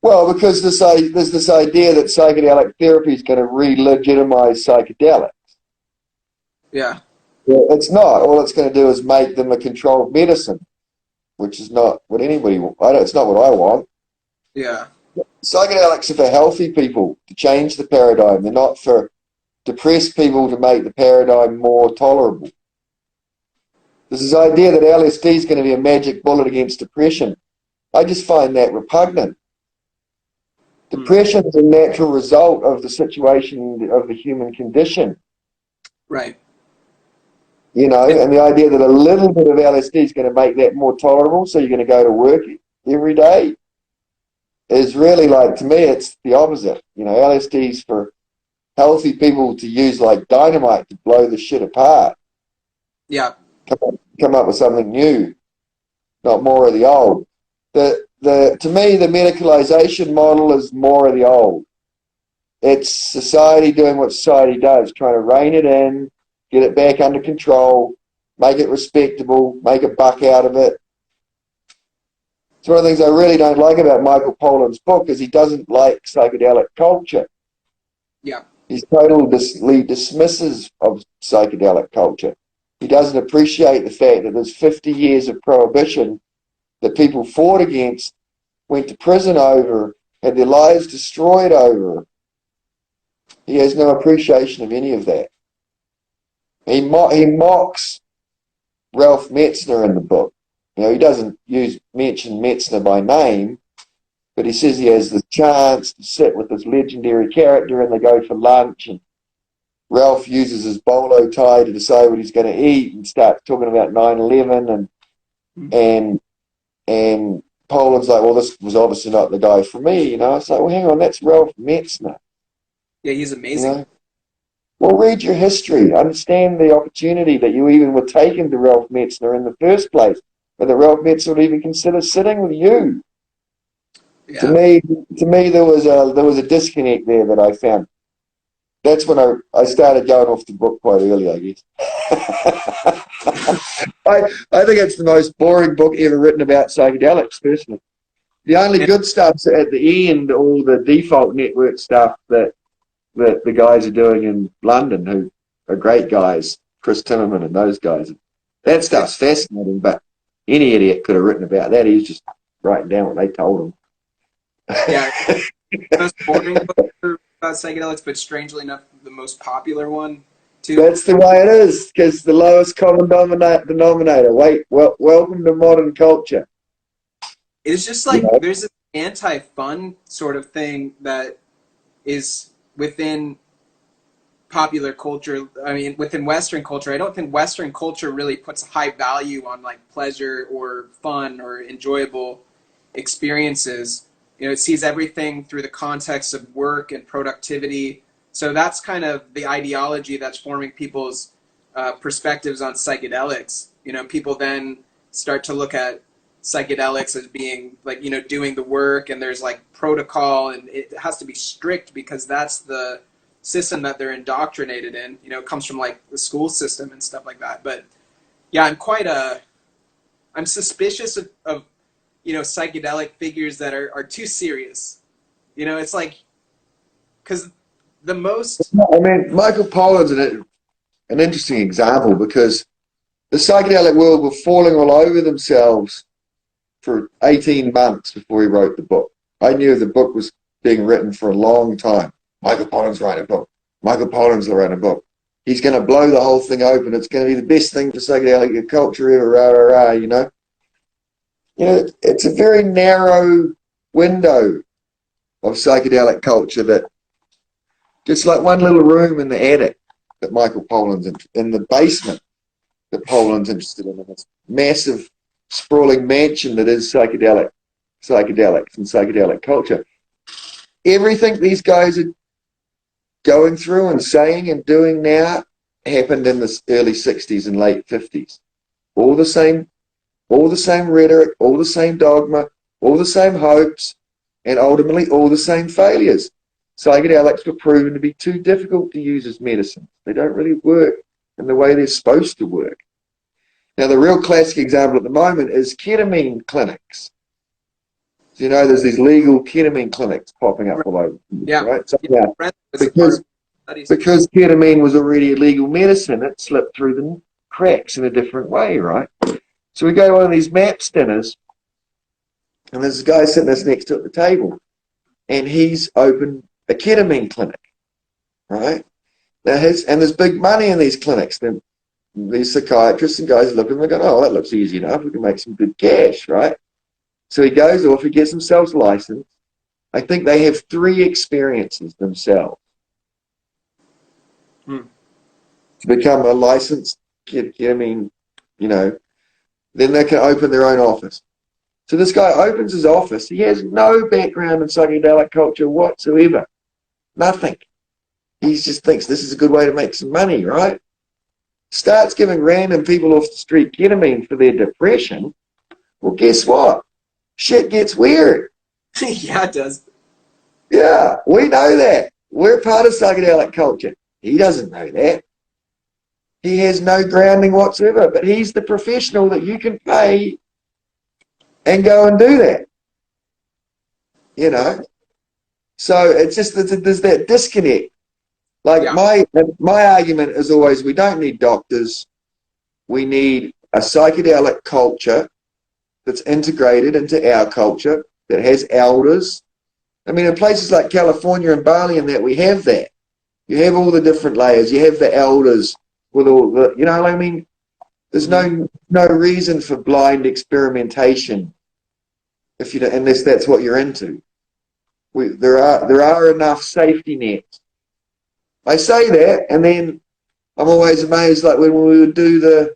Well, because there's this idea that psychedelic therapy is going to re-legitimize psychedelics. Yeah. Well, it's not. All it's going to do is make them a controlled medicine, which is not what anybody wants. It's not what I want. Yeah. Psychedelics are for healthy people to change the paradigm. They're not for depressed people to make the paradigm more tolerable. There's this idea that LSD is going to be a magic bullet against depression. I just find that repugnant. Depression is a natural result of the situation of the human condition. Right. And the idea that a little bit of LSD is going to make that more tolerable, so you're going to go to work every day, is really, like, to me, it's the opposite. LSD is for healthy people to use like dynamite to blow the shit apart. Yeah. Come up with something new, not more of the old. To me, the medicalization model is more of the old. It's society doing what society does, trying to rein it in, get it back under control, make it respectable, make a buck out of it. It's one of the things I really don't like about Michael Pollan's book is he doesn't like psychedelic culture. Yeah. He totally dismisses of psychedelic culture. He doesn't appreciate the fact that there's 50 years of prohibition that people fought against, went to prison over, had their lives destroyed over. He has no appreciation of any of that. He mocks Ralph Metzner in the book. He doesn't mention Metzner by name, but he says he has the chance to sit with this legendary character and they go for lunch and Ralph uses his bolo tie to decide what he's going to eat and starts talking about 9/11 and Pollan's like, well, this was obviously not the guy for me, It's like, well, hang on, that's Ralph Metzner. Yeah, he's amazing. Well, read your history. Understand the opportunity that you even were taken to Ralph Metzner in the first place, but that Ralph Metzner would even consider sitting with you. To me, there was a disconnect there that I found. That's when I started going off the book quite early, I guess. I think it's the most boring book ever written about psychedelics, personally. The only good stuff's at the end, all the default network stuff that the guys are doing in London, who are great guys, Chris Timmerman and those guys. That stuff's fascinating, but any idiot could have written about that. He's just writing down what they told him. Yeah, the most boring book about psychedelics, but strangely enough, the most popular one too. That's the way it is, because the lowest common denominator. Welcome to modern culture. It's just like there's an anti-fun sort of thing that is within popular culture. I mean, within Western culture. I don't think Western culture really puts a high value on like pleasure or fun or enjoyable experiences. You know, it sees everything through the context of work and productivity. So that's kind of the ideology that's forming people's perspectives on psychedelics. You know, people then start to look at psychedelics as being like, you know, doing the work, and there's like protocol, and it has to be strict because that's the system that they're indoctrinated in. You know, it comes from like the school system and stuff like that. But yeah, I'm suspicious of you know, psychedelic figures that are too serious. You know, it's like, because the most... I mean, Michael Pollan's an interesting example, because the psychedelic world were falling all over themselves for 18 months before he wrote the book. I knew the book was being written for a long time. Michael Pollan's writing a book. Michael Pollan's writing a book. He's going to blow the whole thing open. It's going to be the best thing for psychedelic culture ever, rah, rah, rah, you know? You know, it's a very narrow window of psychedelic culture, that just like one little room in the attic that Michael Pollan's in the basement that Pollan's interested in this massive sprawling mansion that is psychedelics and psychedelic culture. Everything these guys are going through and saying and doing now happened in the early 60s and late 50s. All the same rhetoric, all the same dogma, all the same hopes, and ultimately all the same failures. Psychedelics were proven to be too difficult to use as medicine. They don't really work in the way they're supposed to work. Now, the real classic example at the moment is ketamine clinics. So, you know, there's these legal ketamine clinics popping up all over, right? So, because ketamine was already a legal medicine, it slipped through the cracks in a different way, right? So we go to one of these MAPS dinners, and there's a guy sitting us next to at the table, and he's opened a ketamine clinic, right? Now and there's big money in these clinics. These psychiatrists and guys look at them and go, oh, that looks easy enough. We can make some good cash, right? So he goes off, he gets himself licensed. I think they have 3 experiences themselves to become a licensed ketamine, you know. Then they can open their own office. So this guy opens his office. He has no background in psychedelic culture whatsoever. Nothing. He just thinks this is a good way to make some money, right? Starts giving random people off the street ketamine for their depression. Well, guess what? Shit gets weird. Yeah, it does. Yeah, we know that. We're part of psychedelic culture. He doesn't know that. He has no grounding whatsoever, but he's the professional that you can pay and go and do that. You know? So it's just, there's that disconnect. Like my argument is always, we don't need doctors. We need a psychedelic culture that's integrated into our culture, that has elders. I mean, in places like California and Bali and that, we have that. You have all the different layers. You have the elders with all the, you know what I mean? There's no reason for blind experimentation unless that's what you're into. There are enough safety nets. I say that, and then I'm always amazed, like when we would do the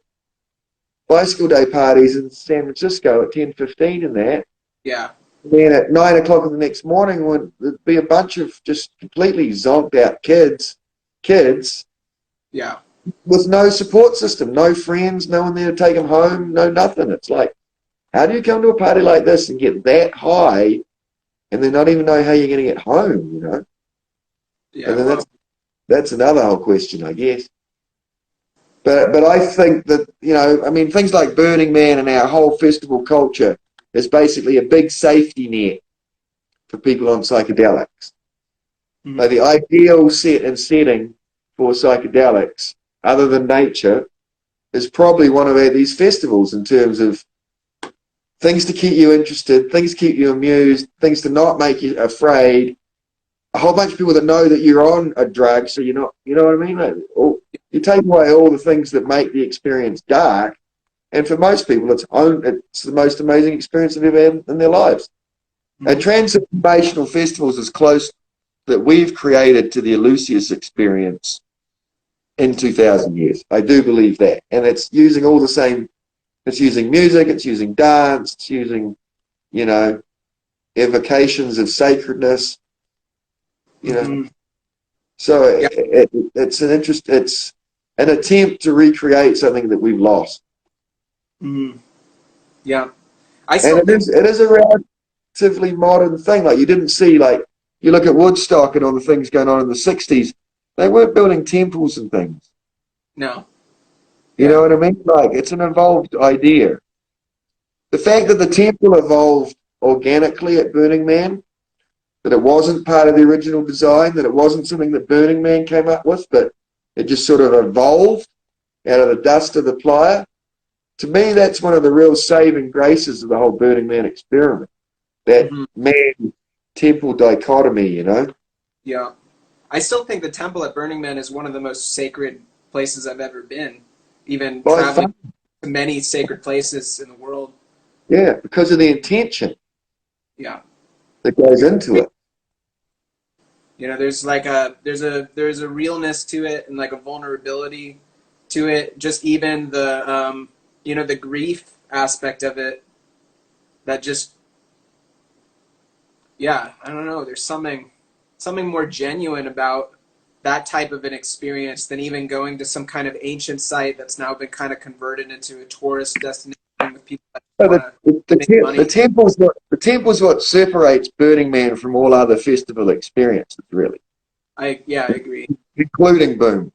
bicycle day parties in San Francisco at 10:15 and that. Yeah. Then at 9 o'clock in the next morning, there'd be a bunch of just completely zonked out kids. Yeah. With no support system, no friends, no one there to take them home, no nothing. It's like, how do you come to a party like this and get that high and then not even know how you're going to get home, you know? Yeah, And then that's another whole question, I guess. But I think that, you know, I mean, things like Burning Man and our whole festival culture is basically a big safety net for people on psychedelics. Mm-hmm. Like the ideal setting for psychedelics, other than nature, is probably one of these festivals in terms of things to keep you interested, things to keep you amused, things to not make you afraid. A whole bunch of people that know that you're on a drug, so you're not, you know what I mean? Like, you take away all the things that make the experience dark, and for most people, it's the most amazing experience they've ever had in their lives. Mm-hmm. And transformational festivals is close that we've created to the Eleusius experience in 2,000 years. I do believe that. And it's using all the same, it's using music, it's using dance, it's using, you know, evocations of sacredness, you know. Mm-hmm. So Yeah. it's an attempt to recreate something that we've lost. Mm-hmm. Yeah. And it is a relatively modern thing. Like, you didn't see, like, you look at Woodstock and all the things going on in the 60s, they weren't building temples and things. No. You know what I mean? Like, it's an evolved idea. The fact that the temple evolved organically at Burning Man, that it wasn't part of the original design, that it wasn't something that Burning Man came up with, but it just sort of evolved out of the dust of the playa. To me, that's one of the real saving graces of the whole Burning Man experiment. That man-temple dichotomy, you know? Yeah. I still think the temple at Burning Man is one of the most sacred places I've ever been. Even traveling to many sacred places in the world. Yeah, because of the intention. Yeah. That goes into it. You know, there's like there's a realness to it and like a vulnerability to it. Just even the you know, the grief aspect of it that just, yeah, I don't know. There's something more genuine about that type of an experience than even going to some kind of ancient site that's now been kind of converted into a tourist destination with people that want to make money. The temple's what separates Burning Man from all other festival experiences, really. I agree. Including Boom.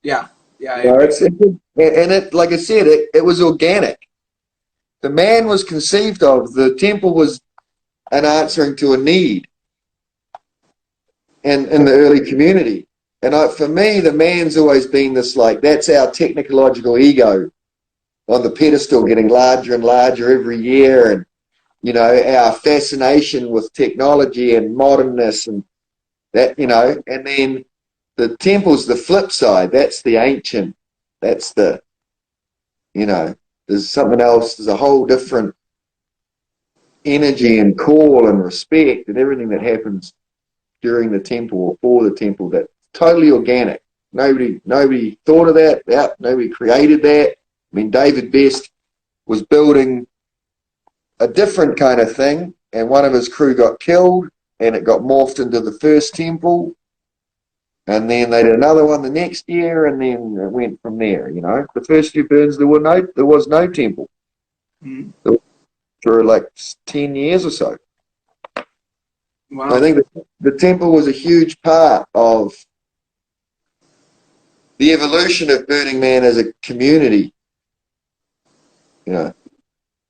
Yeah, I agree. It, like I said, it was organic. The man was conceived of. The temple was an answering to a need in the early community. And for me, the man's always been this, like, that's our technological ego on the pedestal, getting larger and larger every year. And, you know, our fascination with technology and modernness and that, you know, and then the temple's the flip side. That's the ancient. That's the, you know, there's something else. There's a whole different energy and call and respect and everything that happens during the temple or for the temple that's totally organic. Nobody thought of that. Nobody created that. I mean, David Best was building a different kind of thing, and one of his crew got killed, and it got morphed into the first temple. And then they did another one the next year, and then it went from there. You know, the first few burns there was no temple for like 10 years or so. Wow. I think the temple was a huge part of the evolution of Burning Man as a community. You know,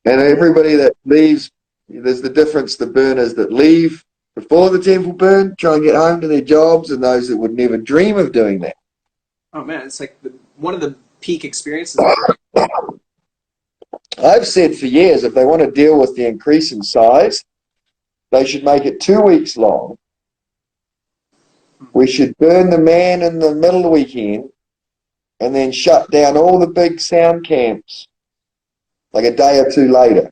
and everybody that leaves, there's the difference. The burners that leave before the temple burn, try and get home to their jobs, and those that would never dream of doing that. Oh man, it's like one of the peak experiences. I've said for years, if they want to deal with the increase in size, they should make it 2 weeks long. We should burn the man in the middle of the weekend and then shut down all the big sound camps like a day or two later.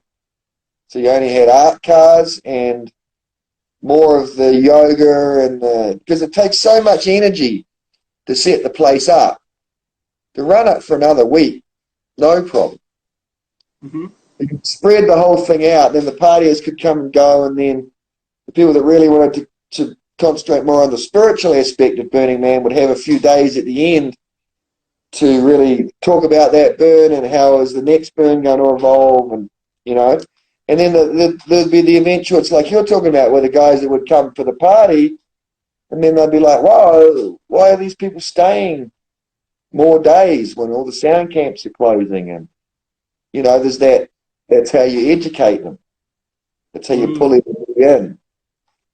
So you only had art cars and more of the yoga and because it takes so much energy to set the place up. To run it for another week, no problem. Mm-hmm. You could spread the whole thing out, then the partiers could come and go, and then the people that really wanted to concentrate more on the spiritual aspect of Burning Man would have a few days at the end to really talk about that burn and how is the next burn going to evolve, and, you know. And then there'd be the eventual, it's like you're talking about, where the guys that would come for the party, and then they'd be like, wow, why are these people staying more days when all the sound camps are closing? And, you know, that's how you educate them. That's how you pull it in.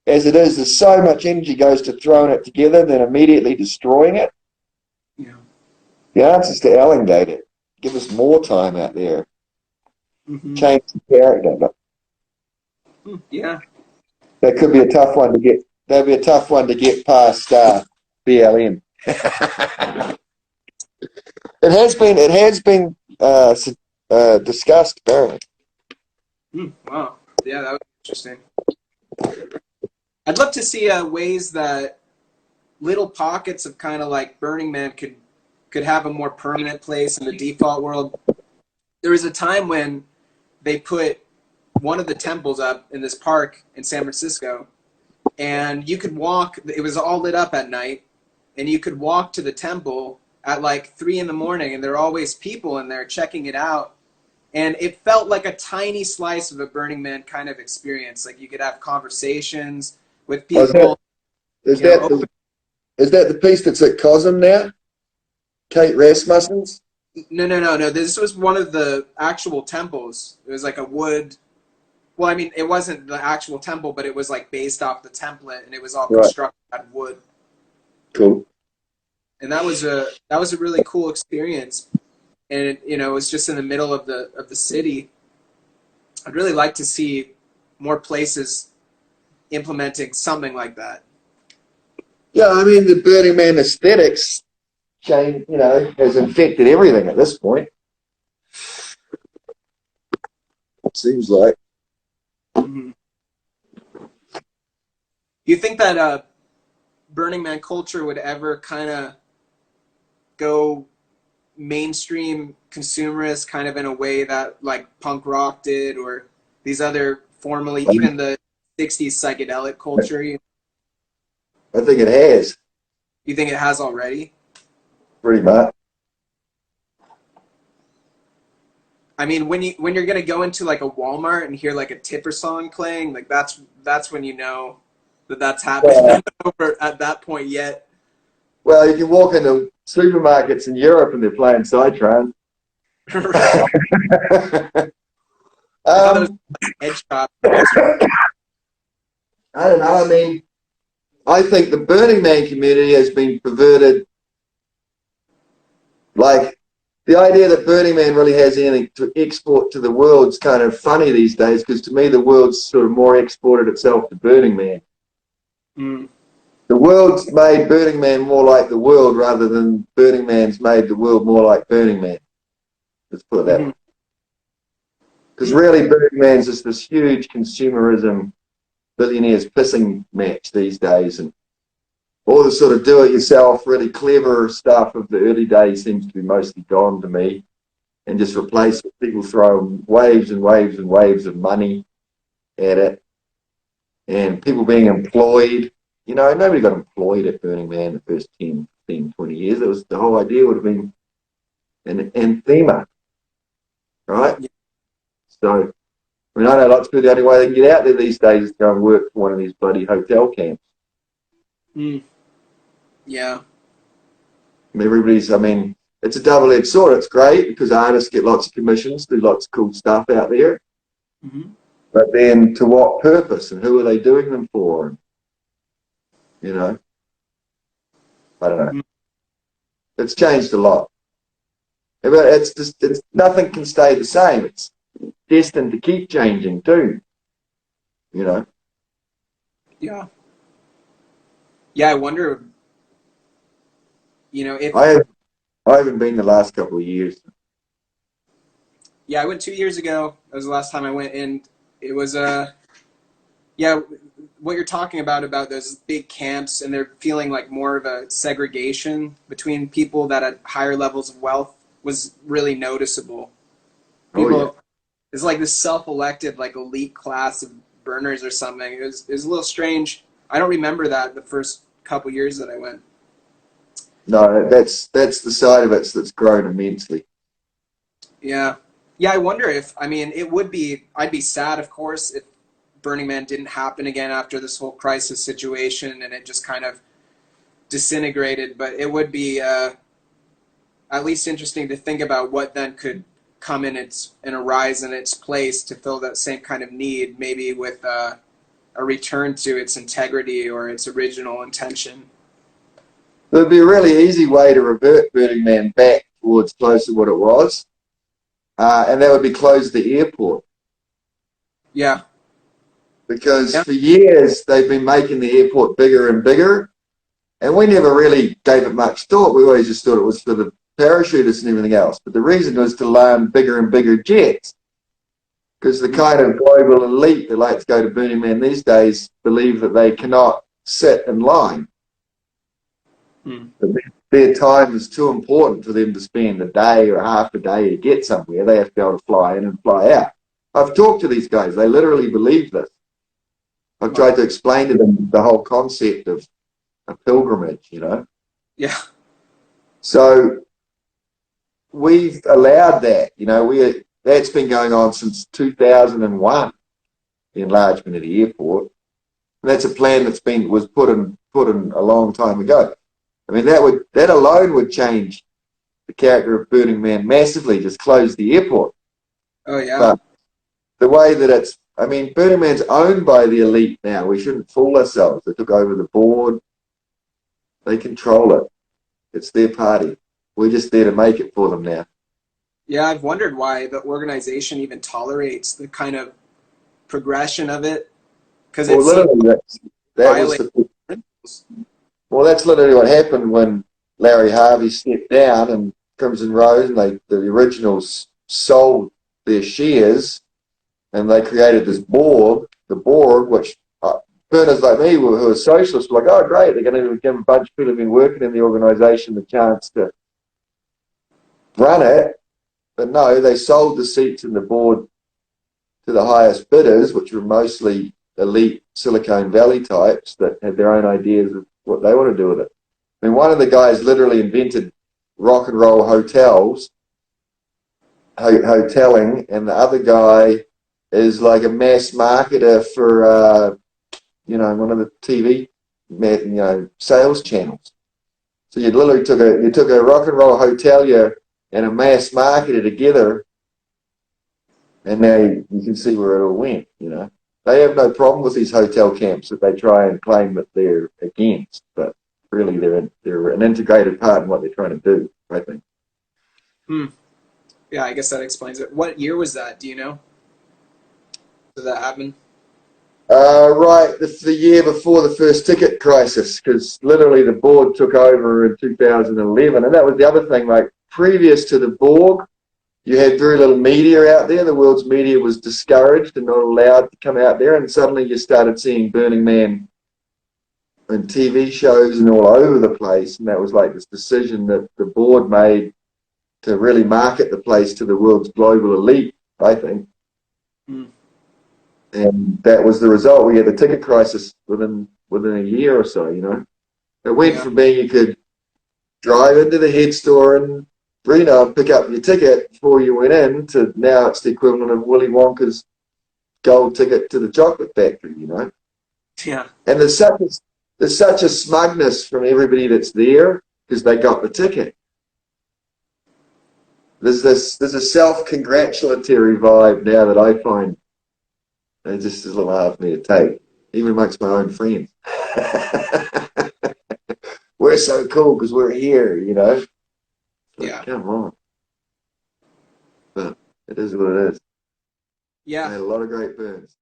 As it is, there's so much energy goes to throwing it together than immediately destroying it. Yeah. The answer's to elongate it. Give us more time out there. Change the character. Yeah. That could be a tough one to get. That'd be a tough one to get past BLM. It has been discussed, apparently. Wow. Yeah, that was interesting. I'd love to see ways that little pockets of kind of like Burning Man could have a more permanent place in the default world. There was a time when they put one of the temples up in this park in San Francisco, and you could walk. It was all lit up at night, and you could walk to the temple at like 3 a.m, and there are always people in there checking it out. And it felt like a tiny slice of a Burning Man kind of experience. Like you could have conversations with people. Is that the piece that's at Cosm now? Kate Rasmussen's? No. This was one of the actual temples. It was like a wood. Well, I mean, it wasn't the actual temple, but it was like based off the template, and it was all constructed out of wood. Cool. And that was a really cool experience. And it was just in the middle of the city. I'd really like to see more places implementing something like that. Yeah, I mean, the Burning Man aesthetics change, has infected everything at this point. It seems like. Mm-hmm. You think that Burning Man culture would ever kind of go mainstream consumerist, kind of in a way that like punk rock did, or these other formerly, even the 60s psychedelic culture? I think it has. You think it has already? Pretty much. I mean, when you're gonna go into like a Walmart and hear like a Tipper song playing, like that's when you know that's happening. Not over at that point yet. Well, you can walk into supermarkets in Europe and they're playing Psytrance. Headshot. I don't know. I mean, I think the Burning Man community has been perverted. Like, the idea that Burning Man really has anything to export to the world is kind of funny these days, because to me the world's sort of more exported itself to Burning Man. The world's made Burning Man more like the world, rather than Burning Man's made the world more like Burning Man. Let's put it that way. Because really Burning Man's just this huge consumerism, billionaires pissing match these days, and all the sort of do-it-yourself, really clever stuff of the early days seems to be mostly gone to me, and just replaced with people throwing waves and waves and waves of money at it, and people being employed. Nobody got employed at Burning Man the first 10, 15, 20 years. It was, the whole idea would have been an anthema, right? Yeah. So, I mean, I know lots of people, the only way they can get out there these days is to go and work for one of these bloody hotel camps. Yeah. It's a double-edged sword. It's great because artists get lots of commissions, do lots of cool stuff out there. But then to what purpose, and who are they doing them for? I don't know. It's changed a lot. But it's nothing can stay the same. It's destined to keep changing too. Yeah. Yeah, I wonder. If I haven't been the last couple of years. Yeah, I went 2 years ago. That was the last time I went, and it was what you're talking about those big camps, and they're feeling like more of a segregation between people that had higher levels of wealth was really noticeable. People, it's like this self-elected like elite class of burners or something. It was a little strange. I don't remember that the first couple years that I went. No, that's the side of it that's grown immensely. Yeah. Yeah, I wonder if, I mean, it would be, I'd be sad, of course, if Burning Man didn't happen again after this whole crisis situation and it just kind of disintegrated. But it would be at least interesting to think about what then could come in its and arise in its place to fill that same kind of need, maybe with a return to its integrity or its original intention. It would be a really easy way to revert Burning Man back towards close to what it was, and that would be close the airport. Yeah. Because Yeah. for years they've been making the airport bigger and bigger, and we never really gave it much thought. We always just thought it was for the parachutists and everything else. But the reason was to land bigger and bigger jets, because the kind of global elite that like to go to Burning Man these days believe that they cannot sit in line. Their time is too important for them to spend a day or half a day to get somewhere. They have to be able to fly in and fly out. I've talked to these guys. They literally believe this. I've tried to explain to them the whole concept of a pilgrimage, you know. Yeah. So we've allowed that, you know. That's been going on since 2001, the enlargement of the airport. And that's a plan that's was put in a long time ago. I mean, that alone would change the character of Burning Man massively. Just close the airport. Oh yeah. But the way that Burning Man's owned by the elite now. We shouldn't fool ourselves. They took over the board. They control it. It's their party. We're just there to make it for them now. Yeah, I've wondered why the organization even tolerates the kind of progression of it, because it's literally that's literally what happened when Larry Harvey stepped down and Crimson Rose and the originals sold their shares, and they created this board, which burners like me who are socialists were like, oh great, they're going to give a bunch of people who've been working in the organisation the chance to run it. But no, they sold the seats in the board to the highest bidders, which were mostly elite Silicon Valley types that had their own ideas of what they want to do with it. I mean, one of the guys literally invented rock and roll hotels, hoteling, and the other guy is like a mass marketer for, one of the TV, sales channels. So you literally took a rock and roll hotelier and a mass marketer together, and now you can see where it all went, you know. They have no problem with these hotel camps that they try and claim that they're against, but really they're an integrated part in what they're trying to do, I think. Yeah, I guess that explains it. What year was that? Do you know? Did that happen? Right, the year before the first ticket crisis, because literally the board took over in 2011, and that was the other thing. Like previous to the Borg, you had very little media out there. The world's media was discouraged and not allowed to come out there, and suddenly you started seeing Burning Man and TV shows and all over the place, and that was like this decision that the board made to really market the place to the world's global elite, I think. And that was the result. We had the ticket crisis within a year or so, you know. It went from being you could drive into the head store and pick up your ticket before you went in to now it's the equivalent of Willy Wonka's gold ticket to the chocolate factory, you know. Yeah. And there's such a smugness from everybody that's there because they got the ticket. There's a self-congratulatory vibe now that I find it just is a little hard for me to take, even amongst my own friends. We're so cool because we're here, you know. Yeah. Come on. But it is what it is. Yeah. I had a lot of great burns.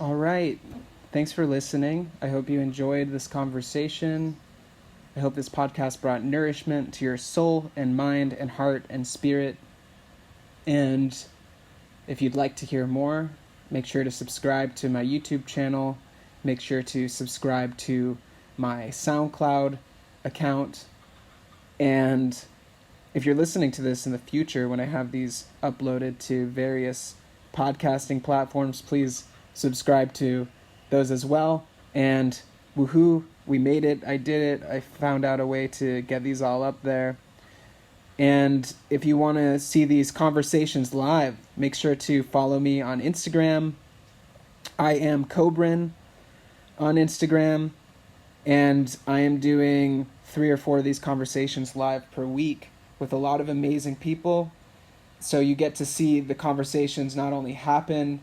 All right. Thanks for listening. I hope you enjoyed this conversation. I hope this podcast brought nourishment to your soul and mind and heart and spirit. And if you'd like to hear more, make sure to subscribe to my YouTube channel. Make sure to subscribe to my SoundCloud account. And if you're listening to this in the future, when I have these uploaded to various podcasting platforms, please subscribe to those as well. And woohoo, we made it. I did it. I found out a way to get these all up there. And if you want to see these conversations live, make sure to follow me on Instagram. I am Kobrin on Instagram, and I am doing 3 or 4 of these conversations live per week with a lot of amazing people. So you get to see the conversations not only happen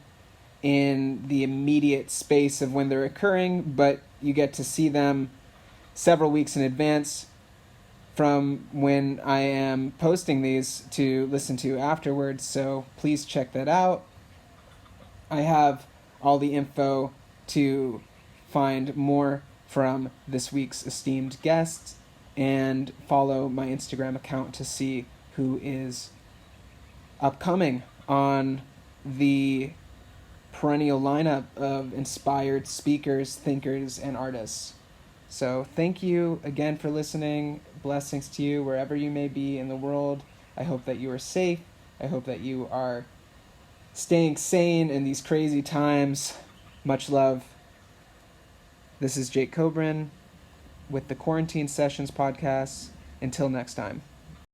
in the immediate space of when they're occurring, but you get to see them several weeks in advance from when I am posting these to listen to afterwards. So please check that out. I have all the info to find more from this week's esteemed guests, and follow my Instagram account to see who is upcoming on the perennial lineup of inspired speakers, thinkers, and artists. So thank you again for listening. Blessings to you wherever you may be in the world. I hope that you are safe. I hope that you are staying sane in these crazy times. Much love. This is Jake Kobrin with the Quarantine Sessions podcast. Until next time.